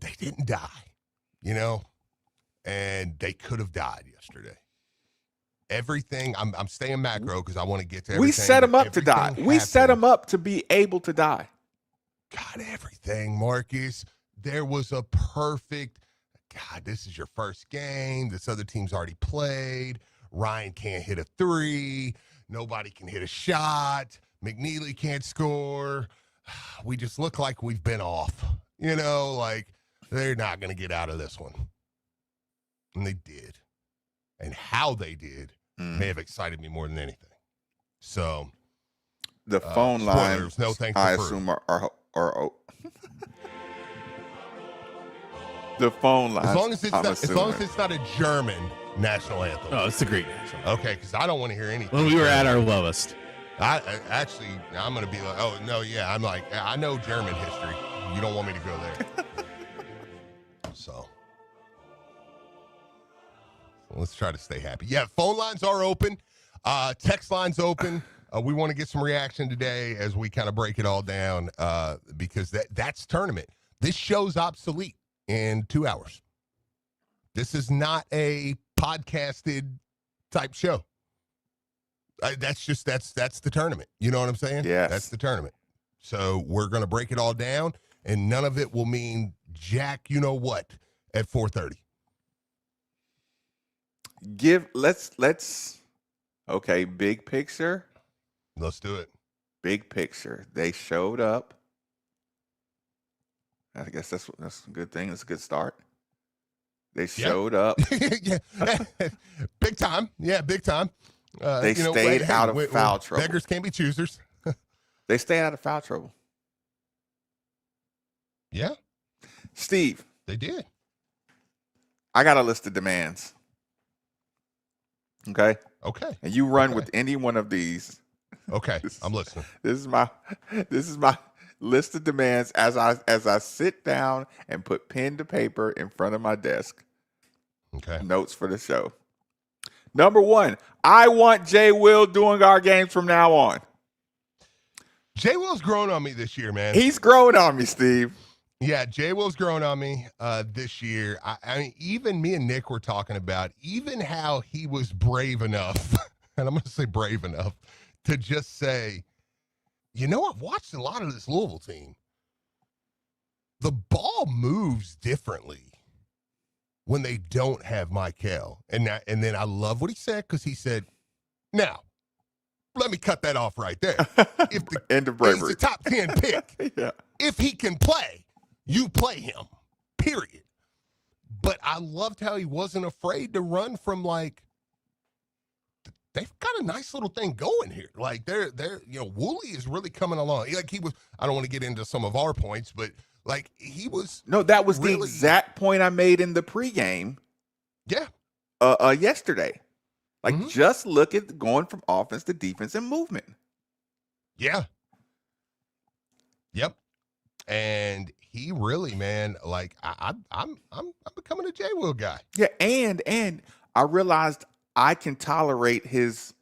they didn't die, and they could have died yesterday. Everything, I'm staying macro because I want to get to everything. We set them up to die. We set them up to be able to die. God, everything, Marcus. There was a perfect, God, this is your first game. This other team's already played. Ryan can't hit a three. Nobody can hit a shot. McNeely can't score. We just look like we've been off. Like they're not going to get out of this one. And they did. And how they did may have excited me more than anything. So the phone lines, no thanks I assume, are the phone lines. As long as it's not a German national anthem. Oh, it's a great national anthem. Okay, because I don't want to hear anything. When we were at our lowest. I'm going to be like, oh, no, yeah. I'm like, I know German history. You don't want me to go there. So let's try to stay happy. Yeah, phone lines are open. Text lines open. We want to get some reaction today as we kind of break it all down because that's tournament. This show's obsolete in 2 hours. This is not a podcasted type show. That's the tournament. You know what I'm saying? Yes. That's the tournament. So we're going to break it all down, and none of it will mean jack you-know-what at 4:30. Okay, big picture. Let's do it. Big picture. They showed up. I guess that's a good thing. It's a good start. They showed up. Yeah. Big time. Yeah, big time. They stayed out of foul trouble. Beggars can't be choosers. They stayed out of foul trouble. Yeah. Steve. They did. I got a list of demands. Okay? Okay. And you run with any one of these. Okay. I'm listening. This is my list of demands as I sit down and put pen to paper in front of my desk. Okay. Notes for the show. Number 1, I want Jay Will doing our games from now on. Jay Will's grown on me this year, man. He's growing on me, Steve. Yeah, Jay Will's grown on me this year. I mean, even me and Nick were talking about even how he was brave enough, and I'm going to say brave enough, to just say, I've watched a lot of this Louisville team. The ball moves differently when they don't have Michael. And then I love what he said, because he said, now, let me cut that off right there. If End of bravery. He's a top 10 pick. Yeah. If he can play, you play him, period. But I loved how he wasn't afraid to run from, like, they've got a nice little thing going here. Like, they're Woolley is really coming along. Like, he was, I don't want to get into some of our points, but, like, he was. No, that was really, the exact point I made in the pregame. Yeah. Yesterday. Like, just look at going from offense to defense and movement. Yeah. Yep. And he really, man, like, I'm becoming a J. Will guy. Yeah, and I realized I can tolerate his,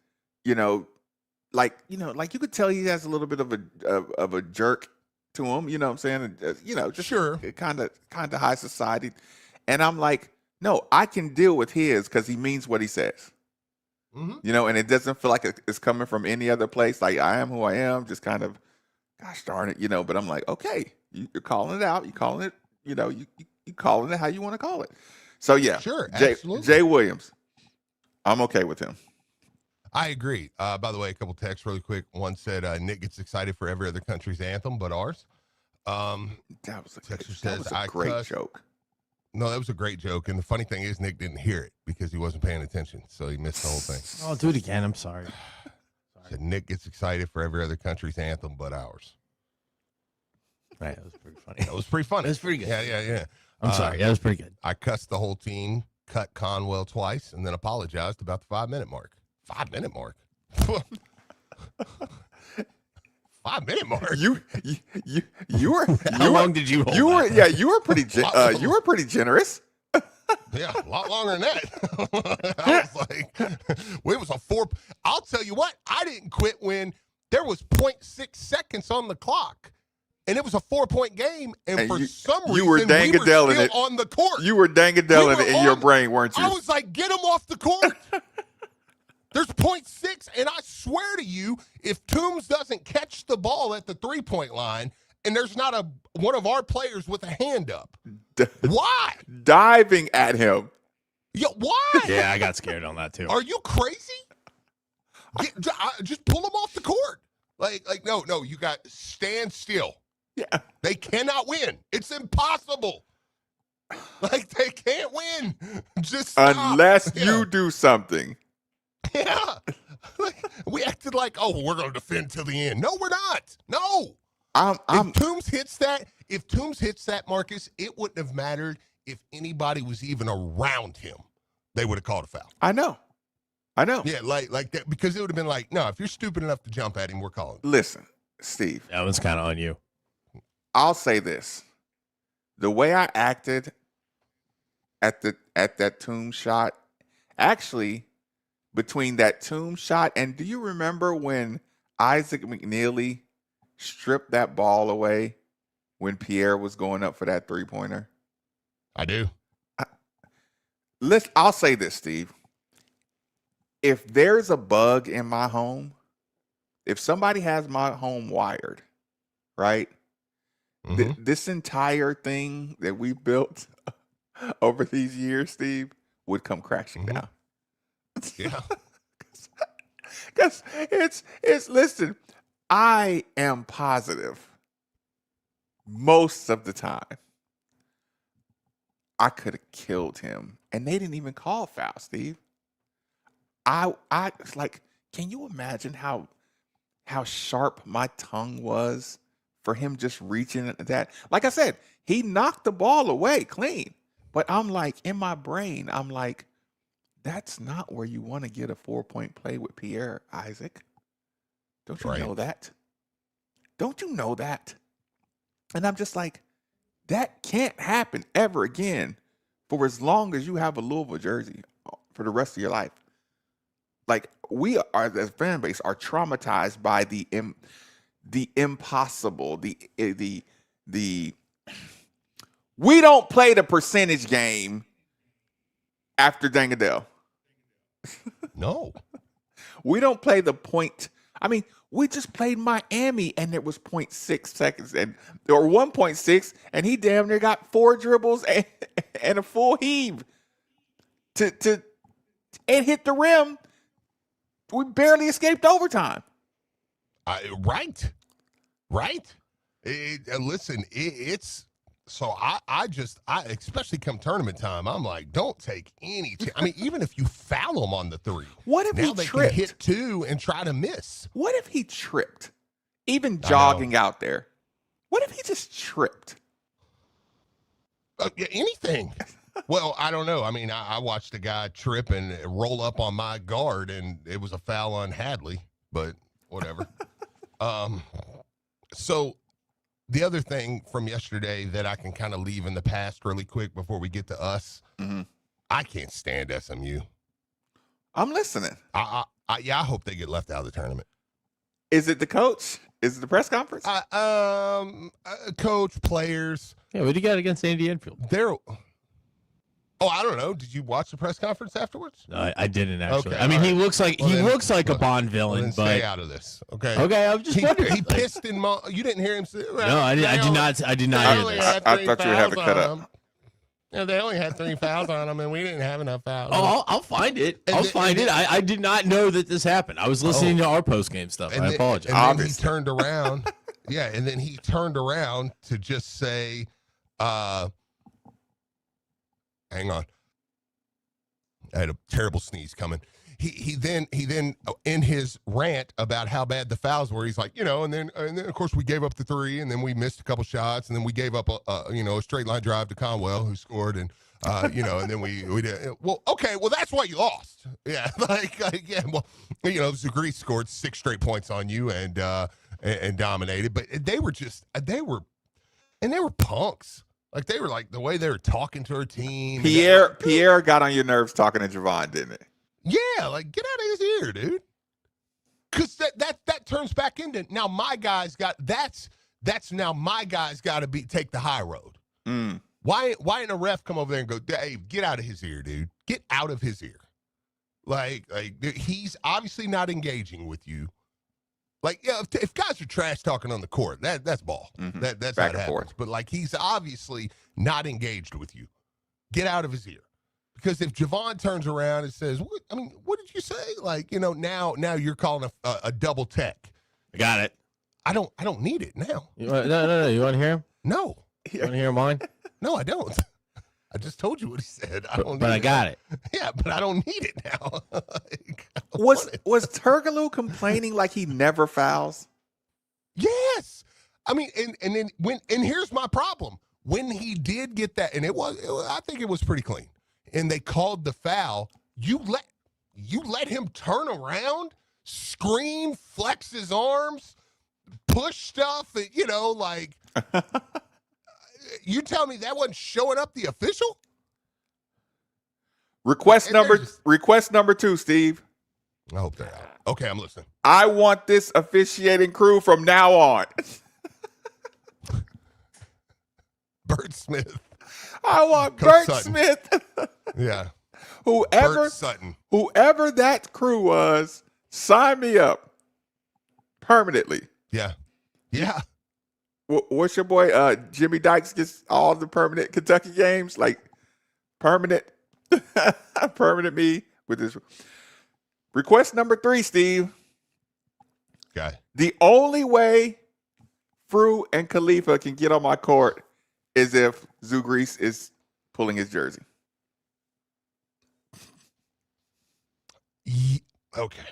like you could tell he has a little bit of a jerk to him. You know what I'm saying? Just sure, kind of high society. And I'm like, no, I can deal with his because he means what he says. Mm-hmm. And it doesn't feel like it's coming from any other place. Like, I am who I am, just kind of, gosh darn it, But I'm like, okay, you're calling it out. You're calling it, you calling it how you want to call it. So yeah, sure, absolutely. Jay Williams, I'm okay with him. I agree. By the way, a couple texts really quick. One said Nick gets excited for every other country's anthem but ours. That was a great joke. No, that was a great joke. And the funny thing is, Nick didn't hear it because he wasn't paying attention. So he missed the whole thing. I'll do it again. I'm sorry. Said Nick gets excited for every other country's anthem but ours. Right. That was pretty funny. That was pretty funny. That was pretty good. Yeah. I'm sorry. That was pretty good. I cussed the whole team, cut Conwell twice, and then apologized about the 5-minute mark. 5-minute mark? 5-minute mark. You were. How long did you hold? You were. Yeah, you were pretty. You were pretty generous. Yeah, a lot longer than that. I was like, it was a 4. I'll tell you what, I didn't quit when there was 0.6 seconds on the clock. and it was a 4-point game, and for some reason you were we were dang-a-delling still it. on the court. You were dang-a-delling it in your brain, weren't you? I was like, get him off the court. There's 0.6, and I swear to you, if Toombs doesn't catch the ball at the 3-point line, and there's not one of our players with a hand up, why? Diving at him. Yeah, why? Yeah, I got scared on that too. Are you crazy? Just pull them off the court. Like no, you got stand still. Yeah. They cannot win. It's impossible. Like, they can't win. Just stop. Unless you do something. Yeah. We acted like, oh, we're going to defend till the end. No, we're not. No. If Toombs hits that, Marcus, it wouldn't have mattered if anybody was even around him. They would have called a foul. I know. Yeah, like that, because it would have been like, no, if you're stupid enough to jump at him, we're calling. Listen, Steve. That was kind of on you. I'll say this. The way I acted at that Toombs shot, actually, between that Toombs shot and do you remember when Isaac McNeely stripped that ball away when Pierre was going up for that 3-pointer? I do. I'll say this, Steve. If there's a bug in my home, if somebody has my home wired, right? Mm-hmm. This entire thing that we built over these years, Steve, would come crashing down. Yeah. Because it's listen, I am positive most of the time I could have killed him. And they didn't even call foul, Steve. I was like, can you imagine how sharp my tongue was for him just reaching at that? Like I said, he knocked the ball away clean. But I'm like, in my brain, I'm like, that's not where you want to get a 4-point play with Pierre, Isaac. Don't you know that? Don't you know that? And I'm just like, that can't happen ever again for as long as you have a Louisville jersey for the rest of your life. Like, we are, as fan base, are traumatized by the impossible, the we don't play the percentage game after Dangadell. No. We don't play the point. I mean, we just played Miami and it was 0.6 seconds or 1.6, and he damn near got 4 dribbles and a full heave to and hit the rim. We barely escaped overtime. Right. Listen, it's so I especially come tournament time, I'm like, don't take any. I mean, even if you foul him on the 3, what if now he they tripped? can hit 2 and try to miss. What if he tripped? Even jogging out there. What if he just tripped? Yeah, anything. Well, I don't know. I mean, I watched a guy trip and roll up on my guard, and it was a foul on Hadley, but whatever. So the other thing from yesterday that I can kind of leave in the past really quick before we get to us, I can't stand SMU. I'm listening. I hope they get left out of the tournament. Is it the coach? Is it the press conference? Coach, players. Yeah, what do you got against Andy Enfield? I don't know. Did you watch the press conference afterwards? No, I didn't actually. Okay, I mean, all he right. looks like a Bond villain, Then but stay out of this. Okay. Okay, I'm just wondering. He pissed in. You didn't hear him say. No, I did not. I did not hear this. I thought you would have it cut up. Yeah, they only had 3 fouls on them, and we didn't have enough fouls. Oh, I'll find it. I did not know that this happened. I was listening to our post game stuff. I apologize. And then he turned around. Yeah, and then he turned around to just say, "Hang on." I had a terrible sneeze coming. He then in his rant about how bad the fouls were, he's like, and then of course we gave up the 3, and then we missed a couple shots, and then we gave up a straight line drive to Conwell, who scored, and and then we did. Well, okay, well that's why you lost. Yeah, yeah, well, Zagreus scored 6 straight points on you and dominated, but they were punks. Like, they were like, the way they were talking to her team. Pierre got on your nerves talking to Javon, didn't it? Yeah, like, get out of his ear, dude. Because that turns back into, now my guys That's now my guy's got to take the high road. Mm. Why ain't a ref come over there and go, hey, get out of his ear, dude. Get out of his ear. Like he's obviously not engaging with you. Like, yeah, if guys are trash talking on the court, that's ball. Mm-hmm. That's Back how it and forth. happens. But like, he's obviously not engaged with you. Get out of his ear. Because if Javon turns around and says, what did you say? Like, now you're calling a double tech. I got it. I don't need it now. No. You want to hear him? No. You want to hear mine? No, I don't. I just told you what he said. But I got it. Yeah, but I don't need it now. Was Turkoglu complaining like he never fouls? Yes. I mean, and then here's my problem. When he did get that, and I think it was pretty clean, and they called the foul, you let him turn around, scream, flex his arms, push stuff, like you tell me that wasn't showing up the official? Request number 2, Steve. I hope they're out. Okay, I'm listening. I want this officiating crew from now on. Bert Smith. I want Coach Bert Sutton. Smith. Yeah. Whoever that crew was, sign me up permanently. Yeah. Yeah. What's your boy? Jimmy Dykes gets all the permanent Kentucky games, like permanent me with this. Request number 3, Steve. Okay. The only way Fru and Khalifa can get on my court is if Zugrees is pulling his jersey. Okay.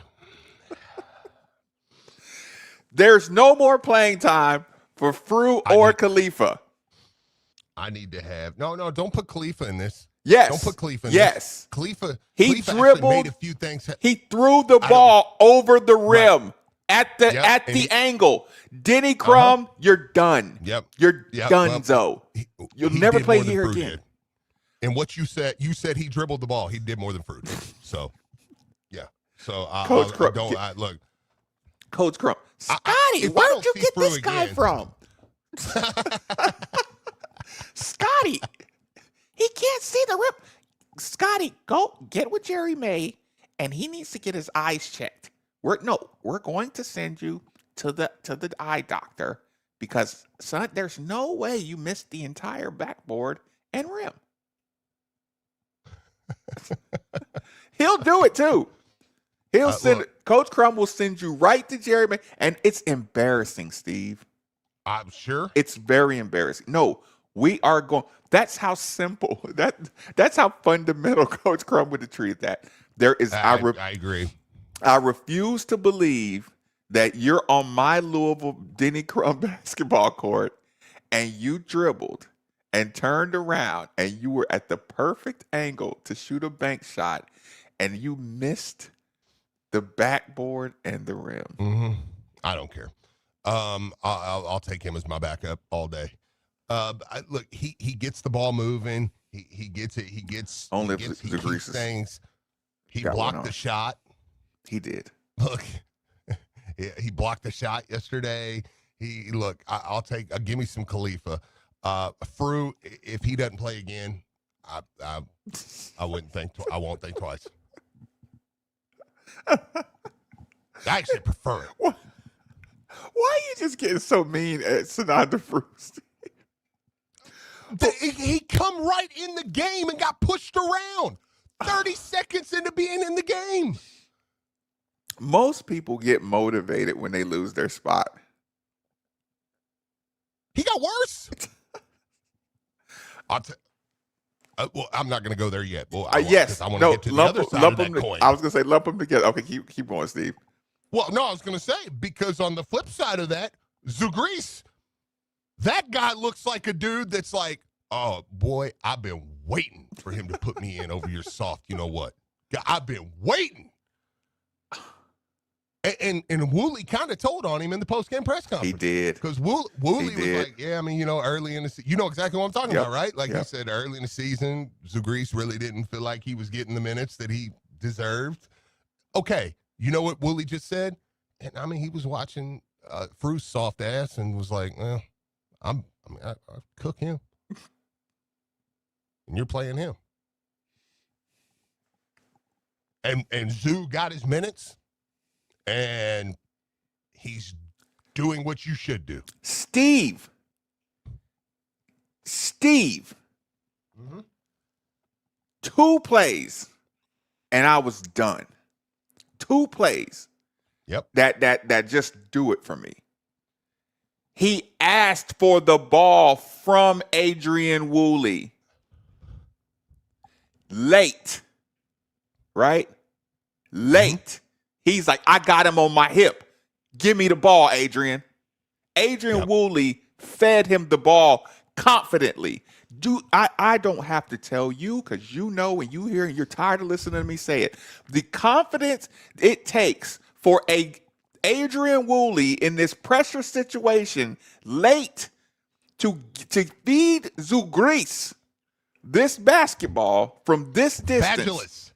There's no more playing time for Fru or Khalifa. I need to have no. Don't put Khalifa in this. Yes. Don't put Khalifa in this. Yes. Khalifa dribbled. Made a few things. He threw the ball over the rim at the angle. Denny Crum, you're done. Yep. You're donezo. You'll never play here again. And what you said he dribbled the ball. He did more than Fruit. So, yeah. So, Coach Crum, look. Coach Crum. Scotty, where did you get this guy from? Scotty, he can't see the rim. Scotty, go get with Jerry May, and he needs to get his eyes checked. We're going to send you to the eye doctor because, son, there's no way you missed the entire backboard and rim. He'll do it too. He'll Coach Crum will send you right to Jerry May, and it's embarrassing, Steve. I'm sure it's very embarrassing. No, we are going. That's how simple. That's how fundamental Coach Crum would have treated that. There is. I agree. I refuse to believe that you're on my Louisville Denny Crum basketball court and you dribbled and turned around and you were at the perfect angle to shoot a bank shot and you missed the backboard and the rim. Mm-hmm. I don't care. I'll take him as my backup all day. Look, he gets the ball moving. He gets it. He keeps things. He blocked the shot. He did. Look, he blocked the shot yesterday. I'll give me some Khalifa. Fru, if he doesn't play again, I wouldn't think. I won't think twice. I actually prefer it. Why are you just getting so mean at Sananda Fru? He come right in the game and got pushed around 30 seconds into being in the game. Most people get motivated when they lose their spot. He got worse. Well, I'm not going to go there yet. Well, yes. I want to get to the other side of that coin. I was going to say lump them together. Okay, keep going, Steve. Well, no, I was going to say, because on the flip side of that, Zugrees, that guy looks like a dude that's like, oh, boy, I've been waiting for him to put me in over your soft, you know what? I've been waiting. And Woolley kind of told on him in the post-game press conference. He did. Because Woolley was like, yeah, I mean, early in the season, you know exactly what I'm talking about, right? Like he said, early in the season, Zugrees really didn't feel like he was getting the minutes that he deserved. Okay, you know what Woolley just said? And I mean, he was watching Fru's soft ass and was like, well, I cook him. And you're playing him. And Zoo got his minutes, and he's doing what you should do. Steve. Mm-hmm. 2 plays, and I was done. 2 plays. Yep. That just do it for me. He asked for the ball from Adrian Woolley. Late. Right? Late. Mm-hmm. He's like, I got him on my hip. Give me the ball, Adrian. Adrian Woolley fed him the ball confidently. I don't have to tell you, because you know and you hear and you're tired of listening to me say it. The confidence it takes for Adrian Woolley in this pressure situation late to feed Zugris this basketball from this distance. Fabulous.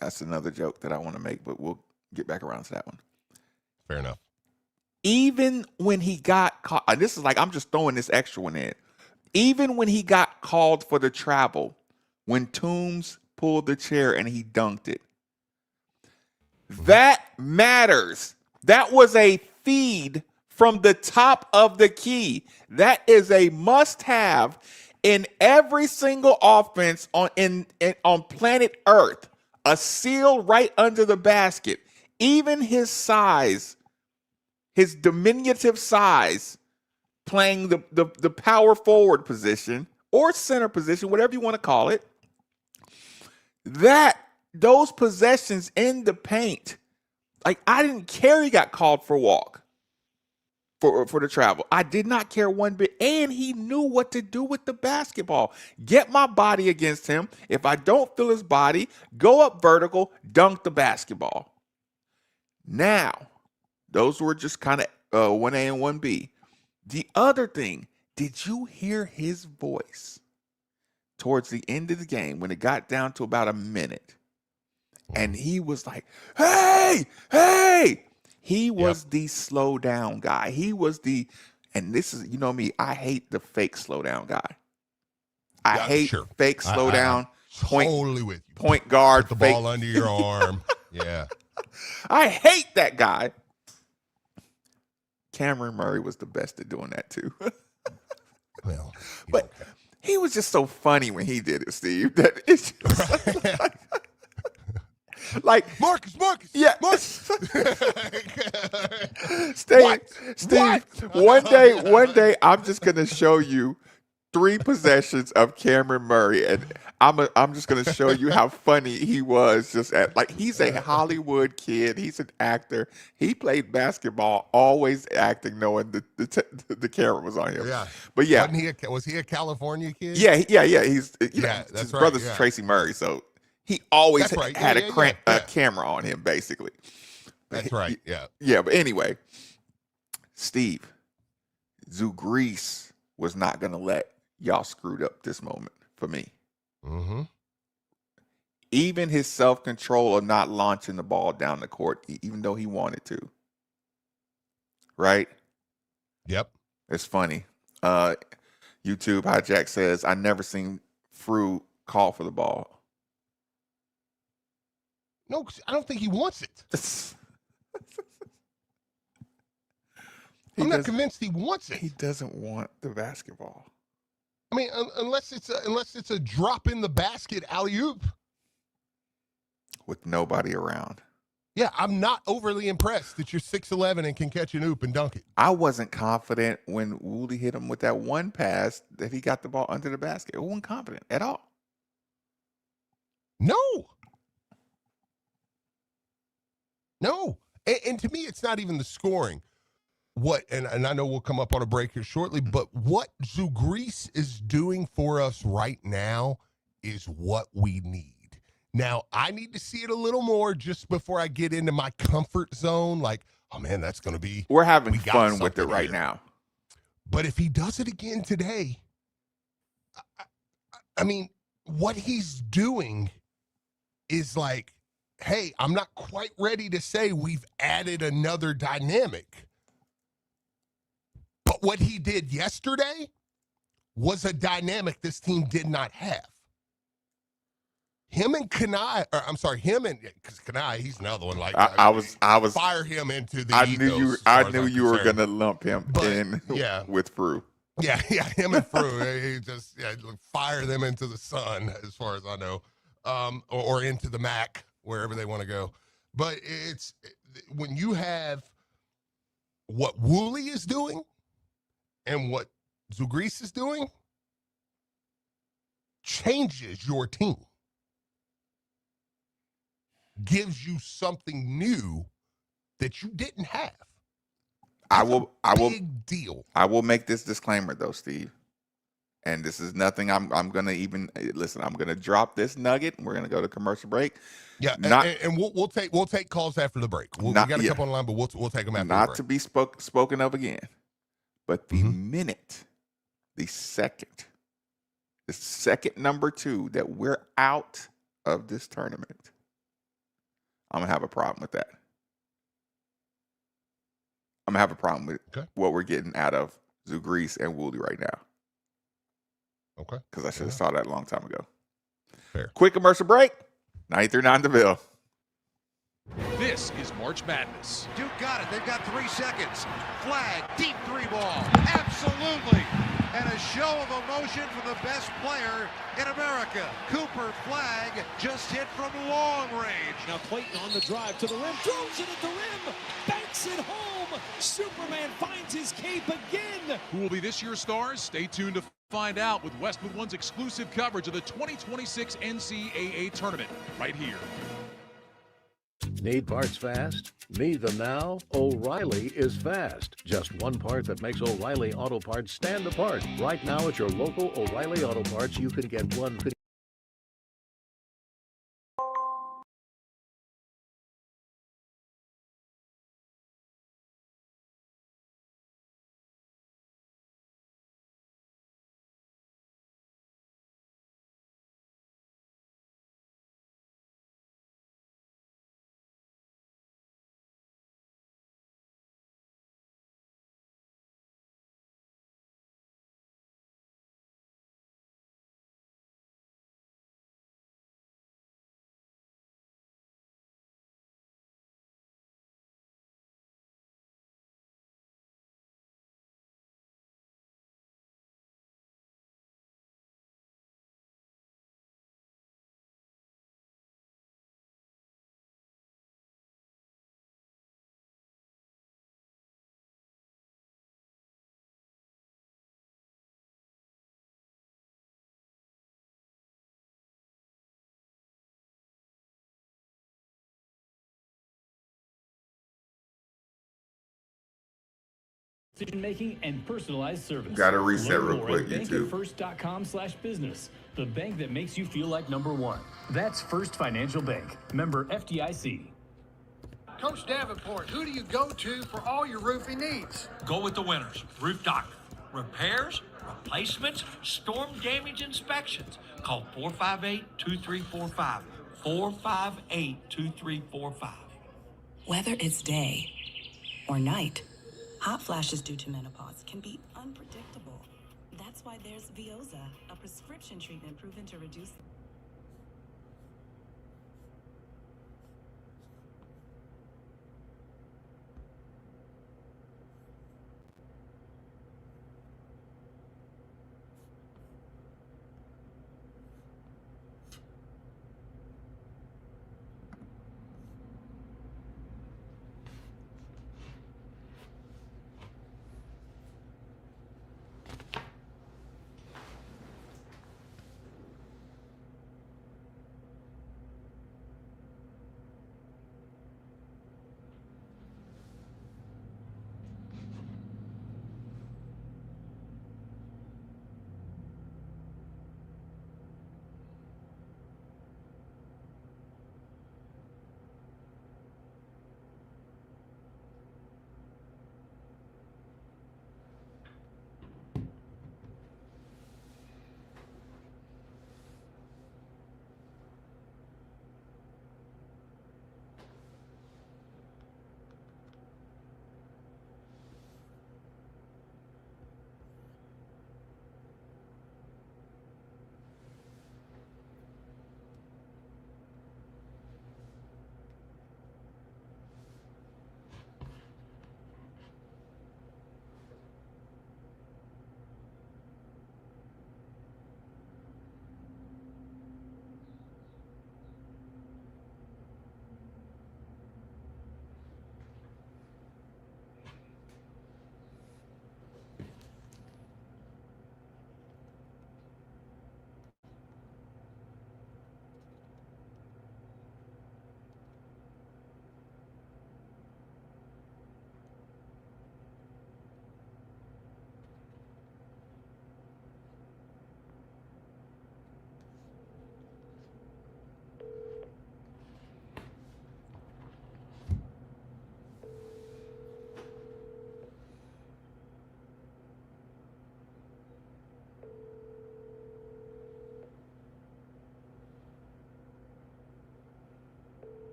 That's another joke that I want to make, but we'll get back around to that one. Fair enough. Even when he got caught, this is like, I'm just throwing this extra one in. Even when he got called for the travel, when Toombs pulled the chair and he dunked it, that matters. That was a feed from the top of the key. That is a must-have in every single offense on planet Earth. A seal right under the basket. Even his size, his diminutive size, playing the power forward position or center position, whatever you want to call it, those possessions in the paint, like, I didn't care he got called for walk for the travel. I did not care one bit. And he knew what to do with the basketball. Get my body against him. If I don't feel his body, go up vertical, dunk the basketball. Now, those were just kind of 1A and 1B. The other thing, did you hear his voice towards the end of the game when it got down to about a minute? And he was like, hey! He was the slow down guy. He was and this is, you know me, I hate the fake slow down guy. I hate fake slow down. Totally with you. Point guard. Put the ball under your arm. Yeah. I hate that guy. Cameron Murray was the best at doing that too. Well, but he was just so funny when he did it, Steve. That it's just like Marcus. Yeah. Marcus. Steve, one day I'm just gonna show you 3 possessions of Cameron Murray, and I'm just gonna show you how funny he was. He's a Hollywood kid. He's an actor. He played basketball, always acting, knowing the camera was on him. Yeah, but yeah, was he a California kid? Yeah. He's that's his right, brother's Tracy Murray, so he always had a camera on him, basically. That's right. Yeah. Yeah, but anyway, Steve, Zugris was not gonna let y'all screwed up this moment for me. Mm-hmm. Even his self-control of not launching the ball down the court, even though he wanted to. Right? Yep. It's funny. YouTube Hijack says, I never seen Fru call for the ball. No, I don't think he wants it. I'm not convinced he wants it. He doesn't want the basketball. I mean, unless it's a drop in the basket alley-oop. With nobody around. Yeah, I'm not overly impressed that you're 6'11" and can catch an oop and dunk it. I wasn't confident when Woolley hit him with that one pass that he got the ball under the basket. I wasn't confident at all. No. And to me, it's not even the scoring. And I know we'll come up on a break here shortly, but what Zugris is doing for us right now is what we need. Now, I need to see it a little more just before I get into my comfort zone. Like, oh man, that's going to be. We're having fun with it right now. But if he does it again today, I mean, what he's doing is like, hey, I'm not quite ready to say we've added another dynamic. But what he did yesterday was a dynamic this team did not have. Him and Kanai, because Kanai, he's another one. Like I was fire him into the I knew you were gonna lump him in with Frew. Yeah, him and Frew. He just fire them into the sun, as far as I know, or into the Mac, wherever they want to go. But it's when you have what Woolley is doing and what Zugris is doing, changes your team. Gives you something new that you didn't have. Big deal. I will make this disclaimer though, Steve. And this is nothing I'm gonna even listen. I'm gonna drop this nugget. And we're gonna go to commercial break. Yeah, and we'll take calls after the break. We got a couple on the line, but we'll take them after the break. Not to be spoken of again, but the minute, the second number 2 that we're out of this tournament, I'm gonna have a problem with that. I'm gonna have a problem with what we're getting out of Zugris and Woolley right now. Okay. Because I should have saw that a long time ago. Fair. Quick commercial break. 93.9 DeVille. This is March Madness. Duke got it. They've got 3 seconds. Flag, deep 3 ball. Absolutely. And a show of emotion from the best player in America. Cooper Flag just hit from long range. Now Clayton on the drive to the rim. Throws it at the rim. Banks it home. Superman finds his cape again. Who will be this year's stars? Stay tuned to find out with Westwood One's exclusive coverage of the 2026 NCAA tournament right here. Need parts fast? Need them now? O'Reilly is fast. Just one part that makes O'Reilly Auto Parts stand apart. Right now at your local O'Reilly Auto Parts, you can get one. Decision making and personalized service. Got to reset Learn real more quick, at YouTube. bankatfirst.com/business. The bank that makes you feel like number one. That's First Financial Bank. Member FDIC. Coach Davenport, who do you go to for all your roofing needs? Go with the winners. Roof Doctor. Repairs, replacements, storm damage inspections. Call 458-2345. 458-2345. Whether it's day or night, hot flashes due to menopause can be unpredictable. That's why there's Veoza, a prescription treatment proven to reduce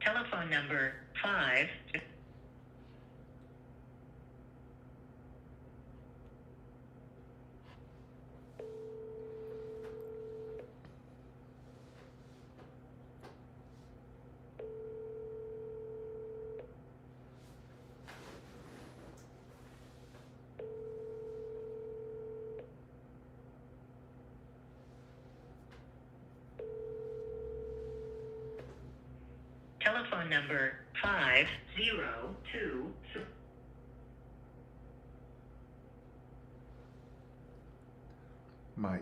Telephone number 5. Telephone number 502. Mike.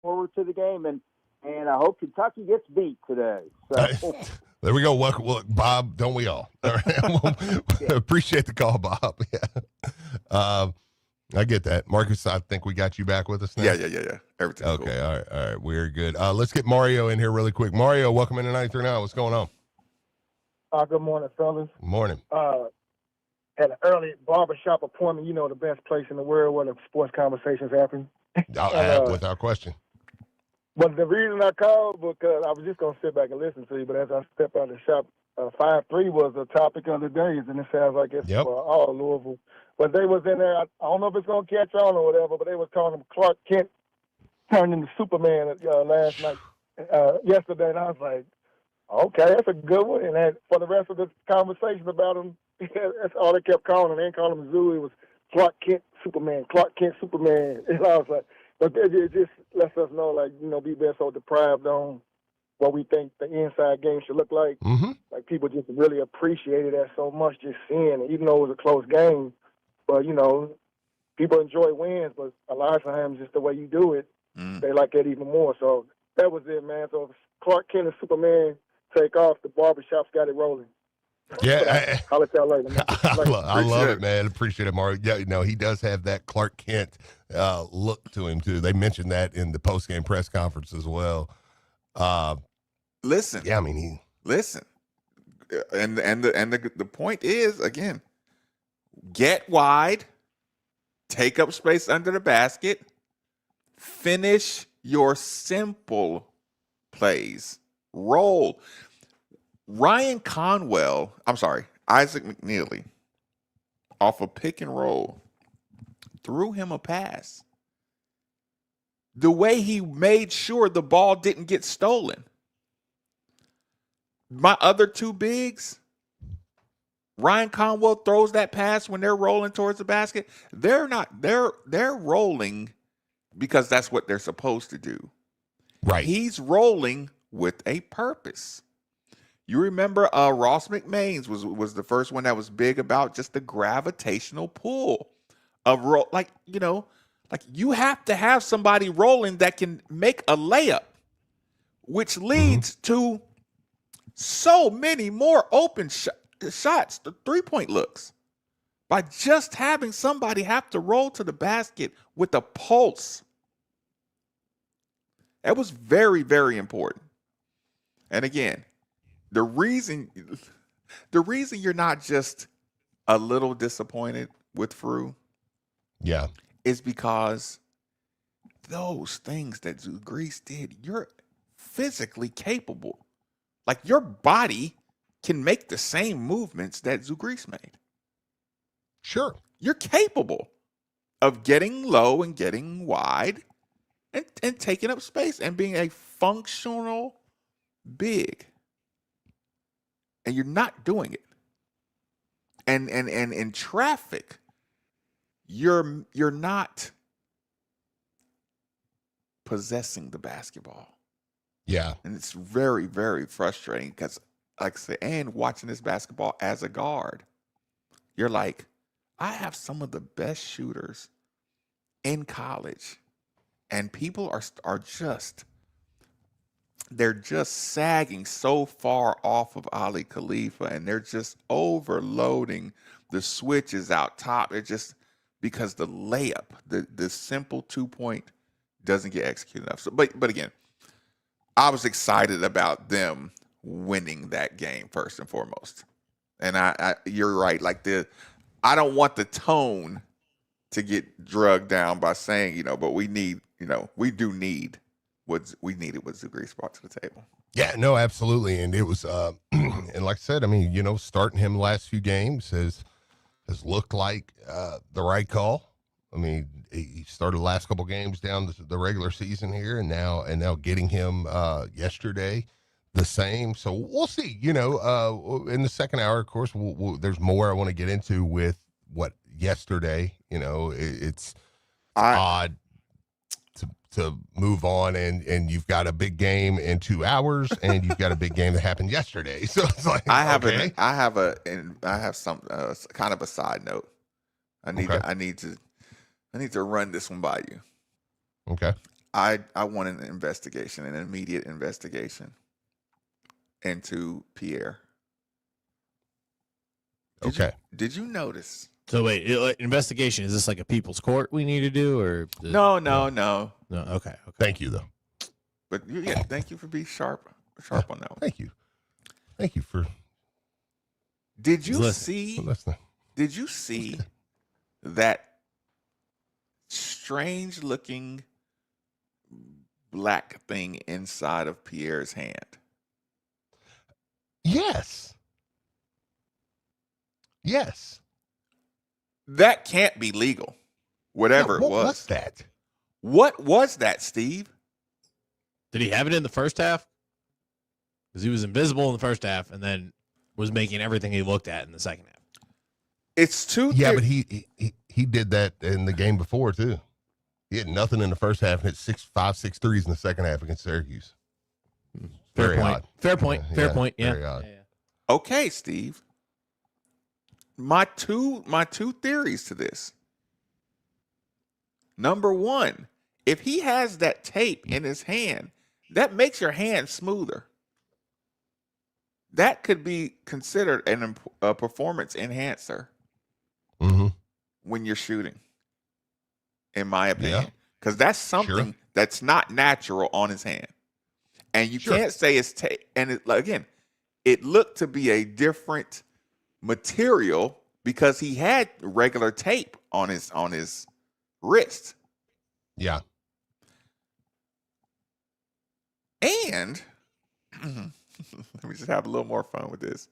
Forward to the game, and I hope Kentucky gets beat today. So. There we go. Welcome, Bob. Don't we all? All right. Appreciate the call, Bob. Yeah. I get that. Marcus, I think we got you back with us now. Yeah. Everything's okay. cool. All right. We're good. Let's get Mario in here really quick. Mario, welcome into 93 Now. What's going on? Good morning, fellas. Morning. Had an early barbershop appointment, the best place in the world where the sports conversations happen. Without question. But the reason I called, because I was just going to sit back and listen to you, but as I stepped out of the shop, 5-3 was the topic of the day, and it sounds like it's for all Louisville. But they was in there, I don't know if it's going to catch on or whatever, but they was calling him Clark Kent turned into Superman last night, yesterday, and I was like, okay, that's a good one. And then for the rest of the conversation about him, that's all they kept calling him. They didn't call him Zoo. It was Clark Kent Superman, Clark Kent Superman. And I was like, but it just lets us know, be being so deprived on what we think the inside game should look like. Mm-hmm. Like, people just really appreciated that so much, just seeing it, even though it was a close game. But, people enjoy wins, but a lot of times just the way you do it, they like that even more. So that was it, man. So if Clark Kent and Superman take off, the barbershops got it rolling. Yeah, I'll let y'all later, man. I love it, man. Appreciate it, Mario. Yeah, he does have that Clark Kent look to him too. They mentioned that in the post-game press conference as well. Listen, yeah, listen, and the point is, again, get wide, take up space under the basket, finish your simple plays, roll. Isaac McNeely, off a pick and roll, threw him a pass. The way he made sure the ball didn't get stolen. My other two bigs, Ryan Conwell throws that pass when they're rolling towards the basket. They're rolling because that's what they're supposed to do. Right. He's rolling with a purpose. You remember Ross McMains was the first one that was big about just the gravitational pull of roll. Like you have to have somebody rolling that can make a layup, which leads to so many more open shots, the three-point looks, by just having somebody have to roll to the basket with a pulse. That was very, very important. And again, the reason you're not just a little disappointed with Frew, is because those things that Zugreece did, you're physically capable. Like, your body can make the same movements that Zugreece made. Sure. You're capable of getting low and getting wide and taking up space and being a functional big. And you're not doing it. And in traffic, you're not possessing the basketball. Yeah. And it's very, very frustrating because, like I say, and watching this basketball as a guard, you're like, I have some of the best shooters in college, and people are just sagging so far off of Ali Khalifa, and they're just overloading the switches out top. It's just because the layup, the simple 2-point doesn't get executed enough. So, but again, I was excited about them winning that game first and foremost. And you're right. Like, I don't want the tone to get drugged down by saying, but we need, we do need what we needed what Zugreece brought to the table. Yeah, no, absolutely. And it was, and like I said, I mean, starting him the last few games has looked like the right call. I mean, he started the last couple games down the regular season here, and now getting him yesterday the same. So we'll see. In the second hour, of course, there's more I want to get into with what yesterday. It's odd to move on, and you've got a big game in 2 hours, and you've got a big game that happened yesterday. So it's like, I have some kind of a side note. I need to run this one by you. Okay. I want an immediate investigation into Pierre. Did you notice? So wait, investigation, is this like a people's court we need to do, or No. Okay. Thank you, though. But thank you for being sharp on that one. Thank you for. Did you see that strange looking black thing inside of Pierre's hand? Yes. That can't be legal. Whatever it was. What's that? What was that, Steve? Did he have it in the first half? Because he was invisible in the first half and then was making everything he looked at in the second half. It's too. Yeah, but he did that in the game before too. He had nothing in the first half and hit 6 threes in the second half against Syracuse. Fair point. Odd. Fair point. Yeah. Very odd. Okay, Steve. My two theories to this. Number one, if he has that tape in his hand, that makes your hand smoother. That could be considered a performance enhancer when you're shooting, in my opinion. Because that's something that's not natural on his hand. And you can't say it's tape. And again, it looked to be a different material because he had regular tape on his wrist. Yeah. And let me just have a little more fun with this.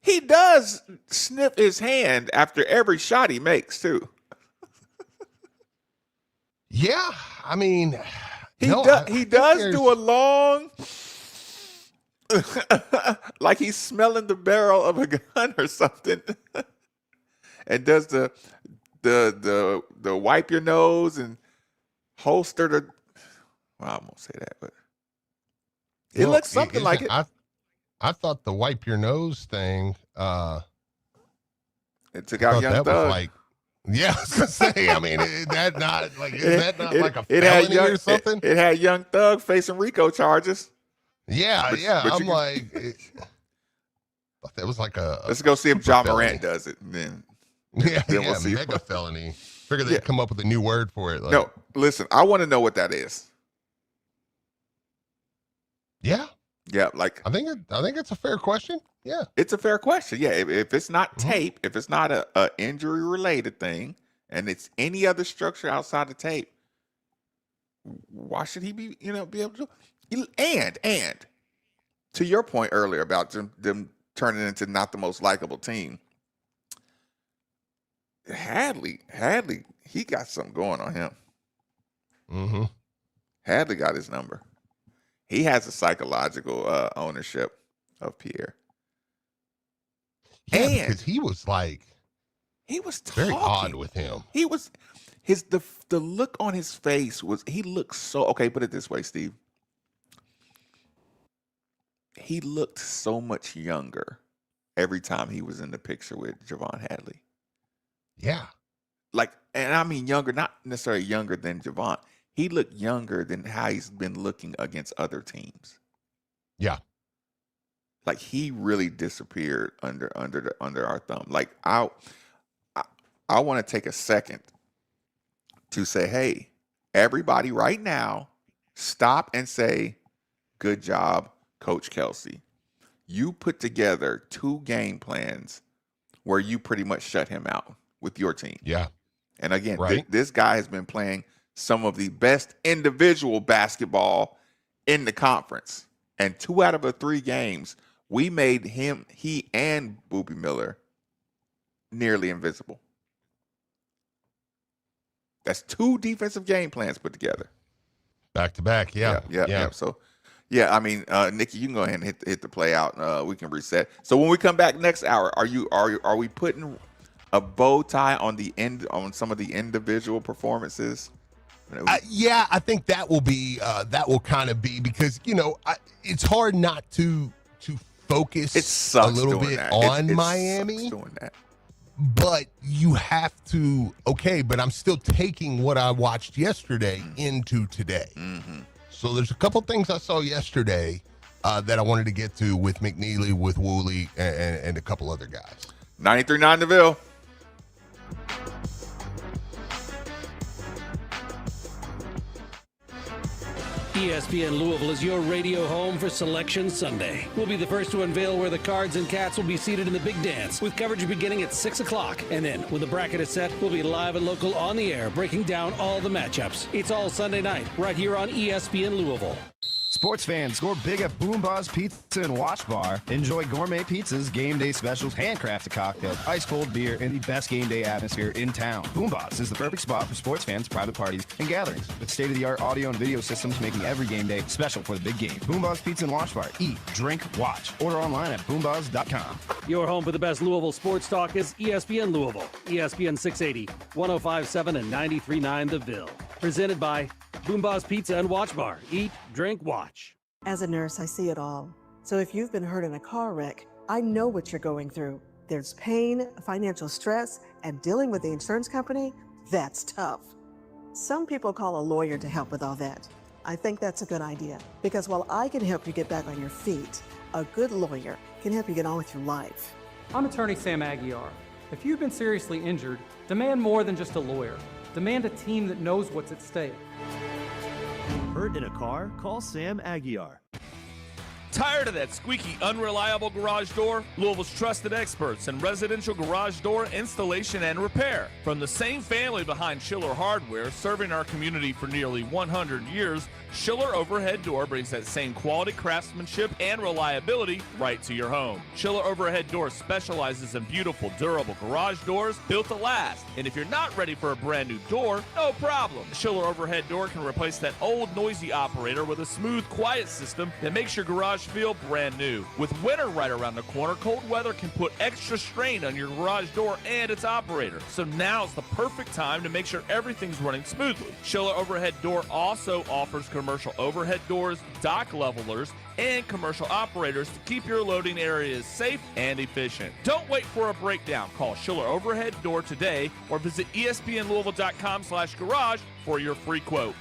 He does sniff his hand after every shot he makes, too. Yeah, I mean, he does do a long, like he's smelling the barrel of a gun or something, and does the wipe your nose and holster the. Well, I won't say that, but it looks something like it. I thought the wipe your nose thing. It took out Young Thug. Yeah, I was gonna say. I mean, is that not like a felony or something? It had Young Thug facing RICO charges. Yeah, I'm like, that was like a. Let's go see if John Morant does it. Then we'll see. Mega felony. Figure they'd come up with a new word for it. No, listen, I want to know what that is. Yeah. Yeah, like I think it's a fair question. Yeah, it's a fair question. Yeah, if it's not tape, if it's not a injury related thing, and it's any other structure outside the tape, why should he be able to? And to your point earlier about them turning into not the most likable team, Hadley, he got something going on him. Mm-hmm. Hadley got his number. He has a psychological ownership of Pierre. Yeah, because he was very odd with him. He was the look on his face was he looked so okay. Put it this way, Steve. He looked so much younger every time he was in the picture with Javon Hadley. Yeah, and I mean younger, not necessarily younger than Javon. He looked younger than how he's been looking against other teams. Yeah. Like he really disappeared under our thumb. Like I want to take a second to say, hey, everybody right now, stop and say, good job, Coach Kelsey. You put together 2 game plans where you pretty much shut him out with your team. Yeah. And again, this guy has been playing some of the best individual basketball in the conference. And 2 out of the 3 games, we made he and Boobie Miller nearly invisible. That's 2 defensive game plans put together. Back to back, yeah. So, I mean, Nikki, you can go ahead and hit the play out. We can reset. So when we come back next hour, are we putting a bow tie on the end on some of the individual performances? Yeah, I think that will be that will kind of be because it's hard not to focus a little bit on Miami. Doing that. But you have to but I'm still taking what I watched yesterday into today. Mm-hmm. So there's a couple things I saw yesterday that I wanted to get to with McNeely, with Woolley, and a couple other guys. 93.9 DeVille. ESPN Louisville is your radio home for Selection Sunday. We'll be the first to unveil where the Cards and Cats will be seated in the big dance, with coverage beginning at 6 o'clock. And then, when the bracket is set, we'll be live and local on the air, breaking down all the matchups. It's all Sunday night, right here on ESPN Louisville. Sports fans, score big at Boom Bars Pizza and Watch Bar. Enjoy gourmet pizzas, game day specials, handcrafted cocktails, ice-cold beer, and the best game day atmosphere in town. Boom Bars is the perfect spot for sports fans, private parties, and gatherings, with state-of-the-art audio and video systems making every game day special for the big game. Boom Bars Pizza and Watch Bar. Eat, drink, watch. Order online at boombars.com. Your home for the best Louisville sports talk is ESPN Louisville, ESPN 680, 105.7 and 93.9 The Ville. Presented by Boom Bars Pizza and Watch Bar. Eat, drink, watch. As a nurse, I see it all. So if you've been hurt in a car wreck, I know what you're going through. There's pain, financial stress, and dealing with the insurance company, that's tough. Some people call a lawyer to help with all that. I think that's a good idea, because while I can help you get back on your feet, a good lawyer can help you get on with your life. I'm attorney Sam Aguiar. If you've been seriously injured, demand more than just a lawyer. Demand a team that knows what's at stake. Hurt in a car? Call Sam Aguiar. Tired of that squeaky, unreliable garage door? Louisville's trusted experts in residential garage door installation and repair. From the same family behind Schiller Hardware, serving our community for nearly 100 years, Schiller Overhead Door brings that same quality craftsmanship and reliability right to your home. Schiller Overhead Door specializes in beautiful, durable garage doors built to last. And if you're not ready for a brand new door, no problem. The Schiller Overhead Door can replace that old, noisy operator with a smooth, quiet system that makes your garage feel brand new. With winter right around the corner, cold weather can put extra strain on your garage door and its operator. So now's the perfect time to make sure everything's running smoothly. Schiller Overhead Door also offers commercial overhead doors, dock levelers, and commercial operators to keep your loading areas safe and efficient. Don't wait for a breakdown. Call Schiller Overhead Door today or visit espnlouisville.com/garage for your free quote.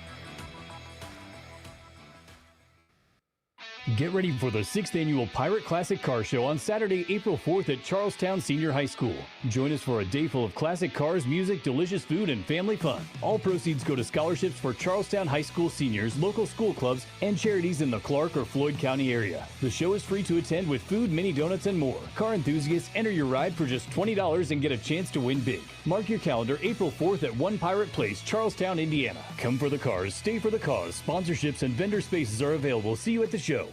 Get ready for the 6th Annual Pirate Classic Car Show on Saturday, April 4th at Charlestown Senior High School. Join us for a day full of classic cars, music, delicious food, and family fun. All proceeds go to scholarships for Charlestown High School seniors, local school clubs, and charities in the Clark or Floyd County area. The show is free to attend with food, mini donuts, and more. Car enthusiasts enter your ride for just $20 and get a chance to win big. Mark your calendar April 4th at One Pirate Place, Charlestown, Indiana. Come for the cars, stay for the cause. Sponsorships and vendor spaces are available. See you at the show.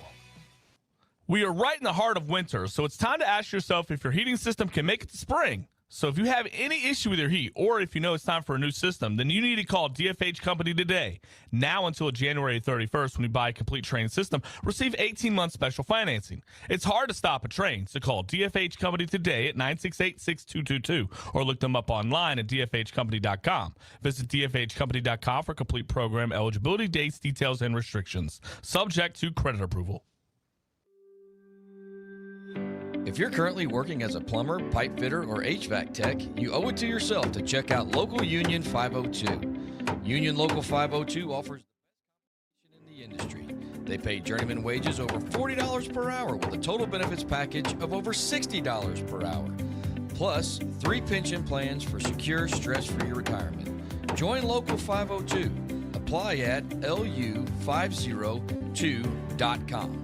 We are right in the heart of winter, so it's time to ask yourself if your heating system can make it to spring. So if you have any issue with your heat, or if you know it's time for a new system, then you need to call DFH Company today. Now until January 31st, when you buy a complete Train system, receive 18-month special financing. It's hard to stop a Train, so call DFH Company today at 968-6222, or look them up online at dfhcompany.com. Visit dfhcompany.com for complete program eligibility, dates, details, and restrictions. Subject to credit approval. If you're currently working as a plumber, pipe fitter, or HVAC tech, you owe it to yourself to check out Local Union 502. Union Local 502 offers the best compensation in the industry. They pay journeyman wages over $40 per hour with a total benefits package of over $60 per hour. Plus, 3 pension plans for secure, stress-free retirement. Join Local 502. Apply at lu502.com.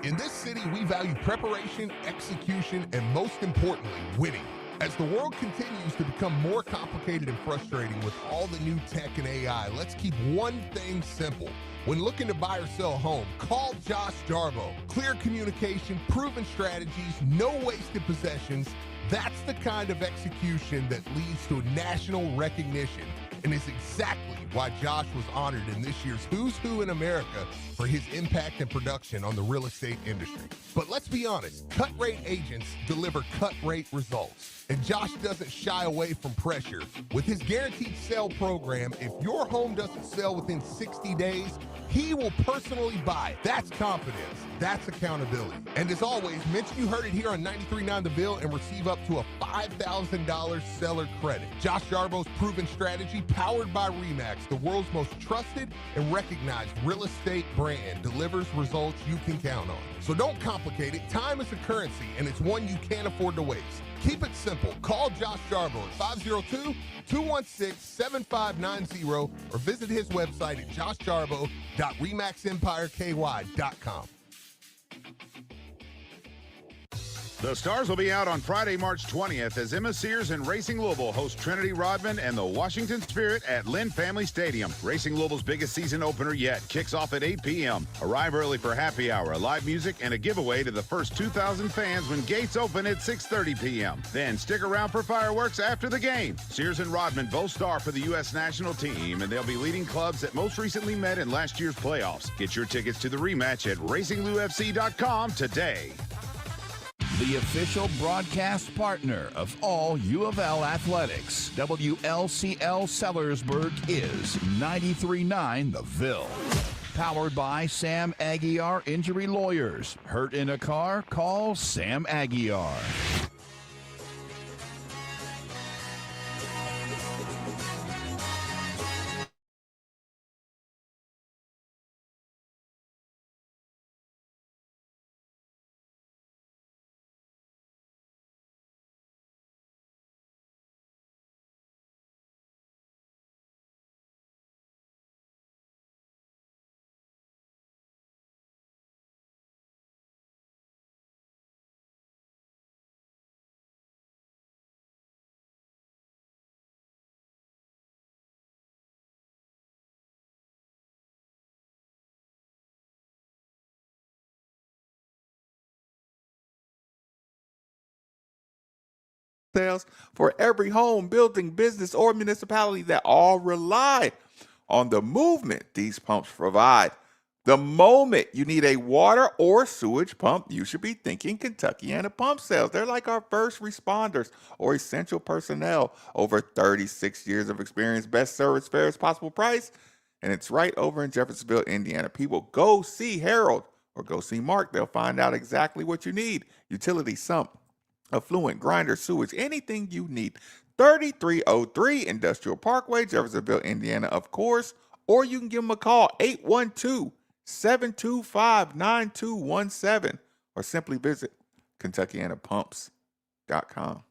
In this city, we value preparation, execution, and most importantly, winning. As the world continues to become more complicated and frustrating with all the new tech and AI, let's keep one thing simple. When looking to buy or sell a home, call Josh Jarbo. Clear communication, proven strategies, no wasted possessions. That's the kind of execution that leads to national recognition, and is exactly why Josh was honored in this year's Who's Who in America for his impact and production on the real estate industry. But let's be honest, cut-rate agents deliver cut-rate results, and Josh doesn't shy away from pressure. With his guaranteed sale program, if your home doesn't sell within 60 days, he will personally buy it. That's confidence. That's accountability. And as always, mention you heard it here on 93.9 The Ville and receive up to a $5,000 seller credit. Josh Jarbo's proven strategy, powered by Rematch, the world's most trusted and recognized real estate brand, delivers results you can count on. So don't complicate it. Time is a currency, and it's one you can't afford to waste. Keep it simple. Call Josh Jarbo at 502-216-7590 or visit his website at joshjarbo.remaxempireky.com. The Stars will be out on Friday, March 20th as Emma Sears and Racing Louisville host Trinity Rodman and the Washington Spirit at Lynn Family Stadium. Racing Louisville's biggest season opener yet kicks off at 8 p.m. Arrive early for happy hour, live music, and a giveaway to the first 2,000 fans when gates open at 6:30 p.m. Then stick around for fireworks after the game. Sears and Rodman both star for the U.S. national team, and they'll be leading clubs that most recently met in last year's playoffs. Get your tickets to the rematch at RacingLouFC.com today. The official broadcast partner of all U of L athletics, WLCL Sellersburg, is 93.9 The Ville. Powered by Sam Aguiar Injury Lawyers. Hurt in a car? Call Sam Aguiar. sales for every home, building, business, or municipality that all rely on the movement these pumps provide. The moment you need a water or sewage pump, you should be thinking Kentuckiana Pump Sales. They're like our first responders or essential personnel. Over 36 years of experience, best service, fairest possible price. And it's right over in Jeffersonville, Indiana. People, go see Harold or go see Mark. They'll find out exactly what you need. Utility, sump, affluent, grinder, sewage, anything you need. 3303 Industrial Parkway, Jeffersonville, Indiana, of course. Or you can give them a call, 812-725-9217. Or simply visit KentuckianaPumps.com.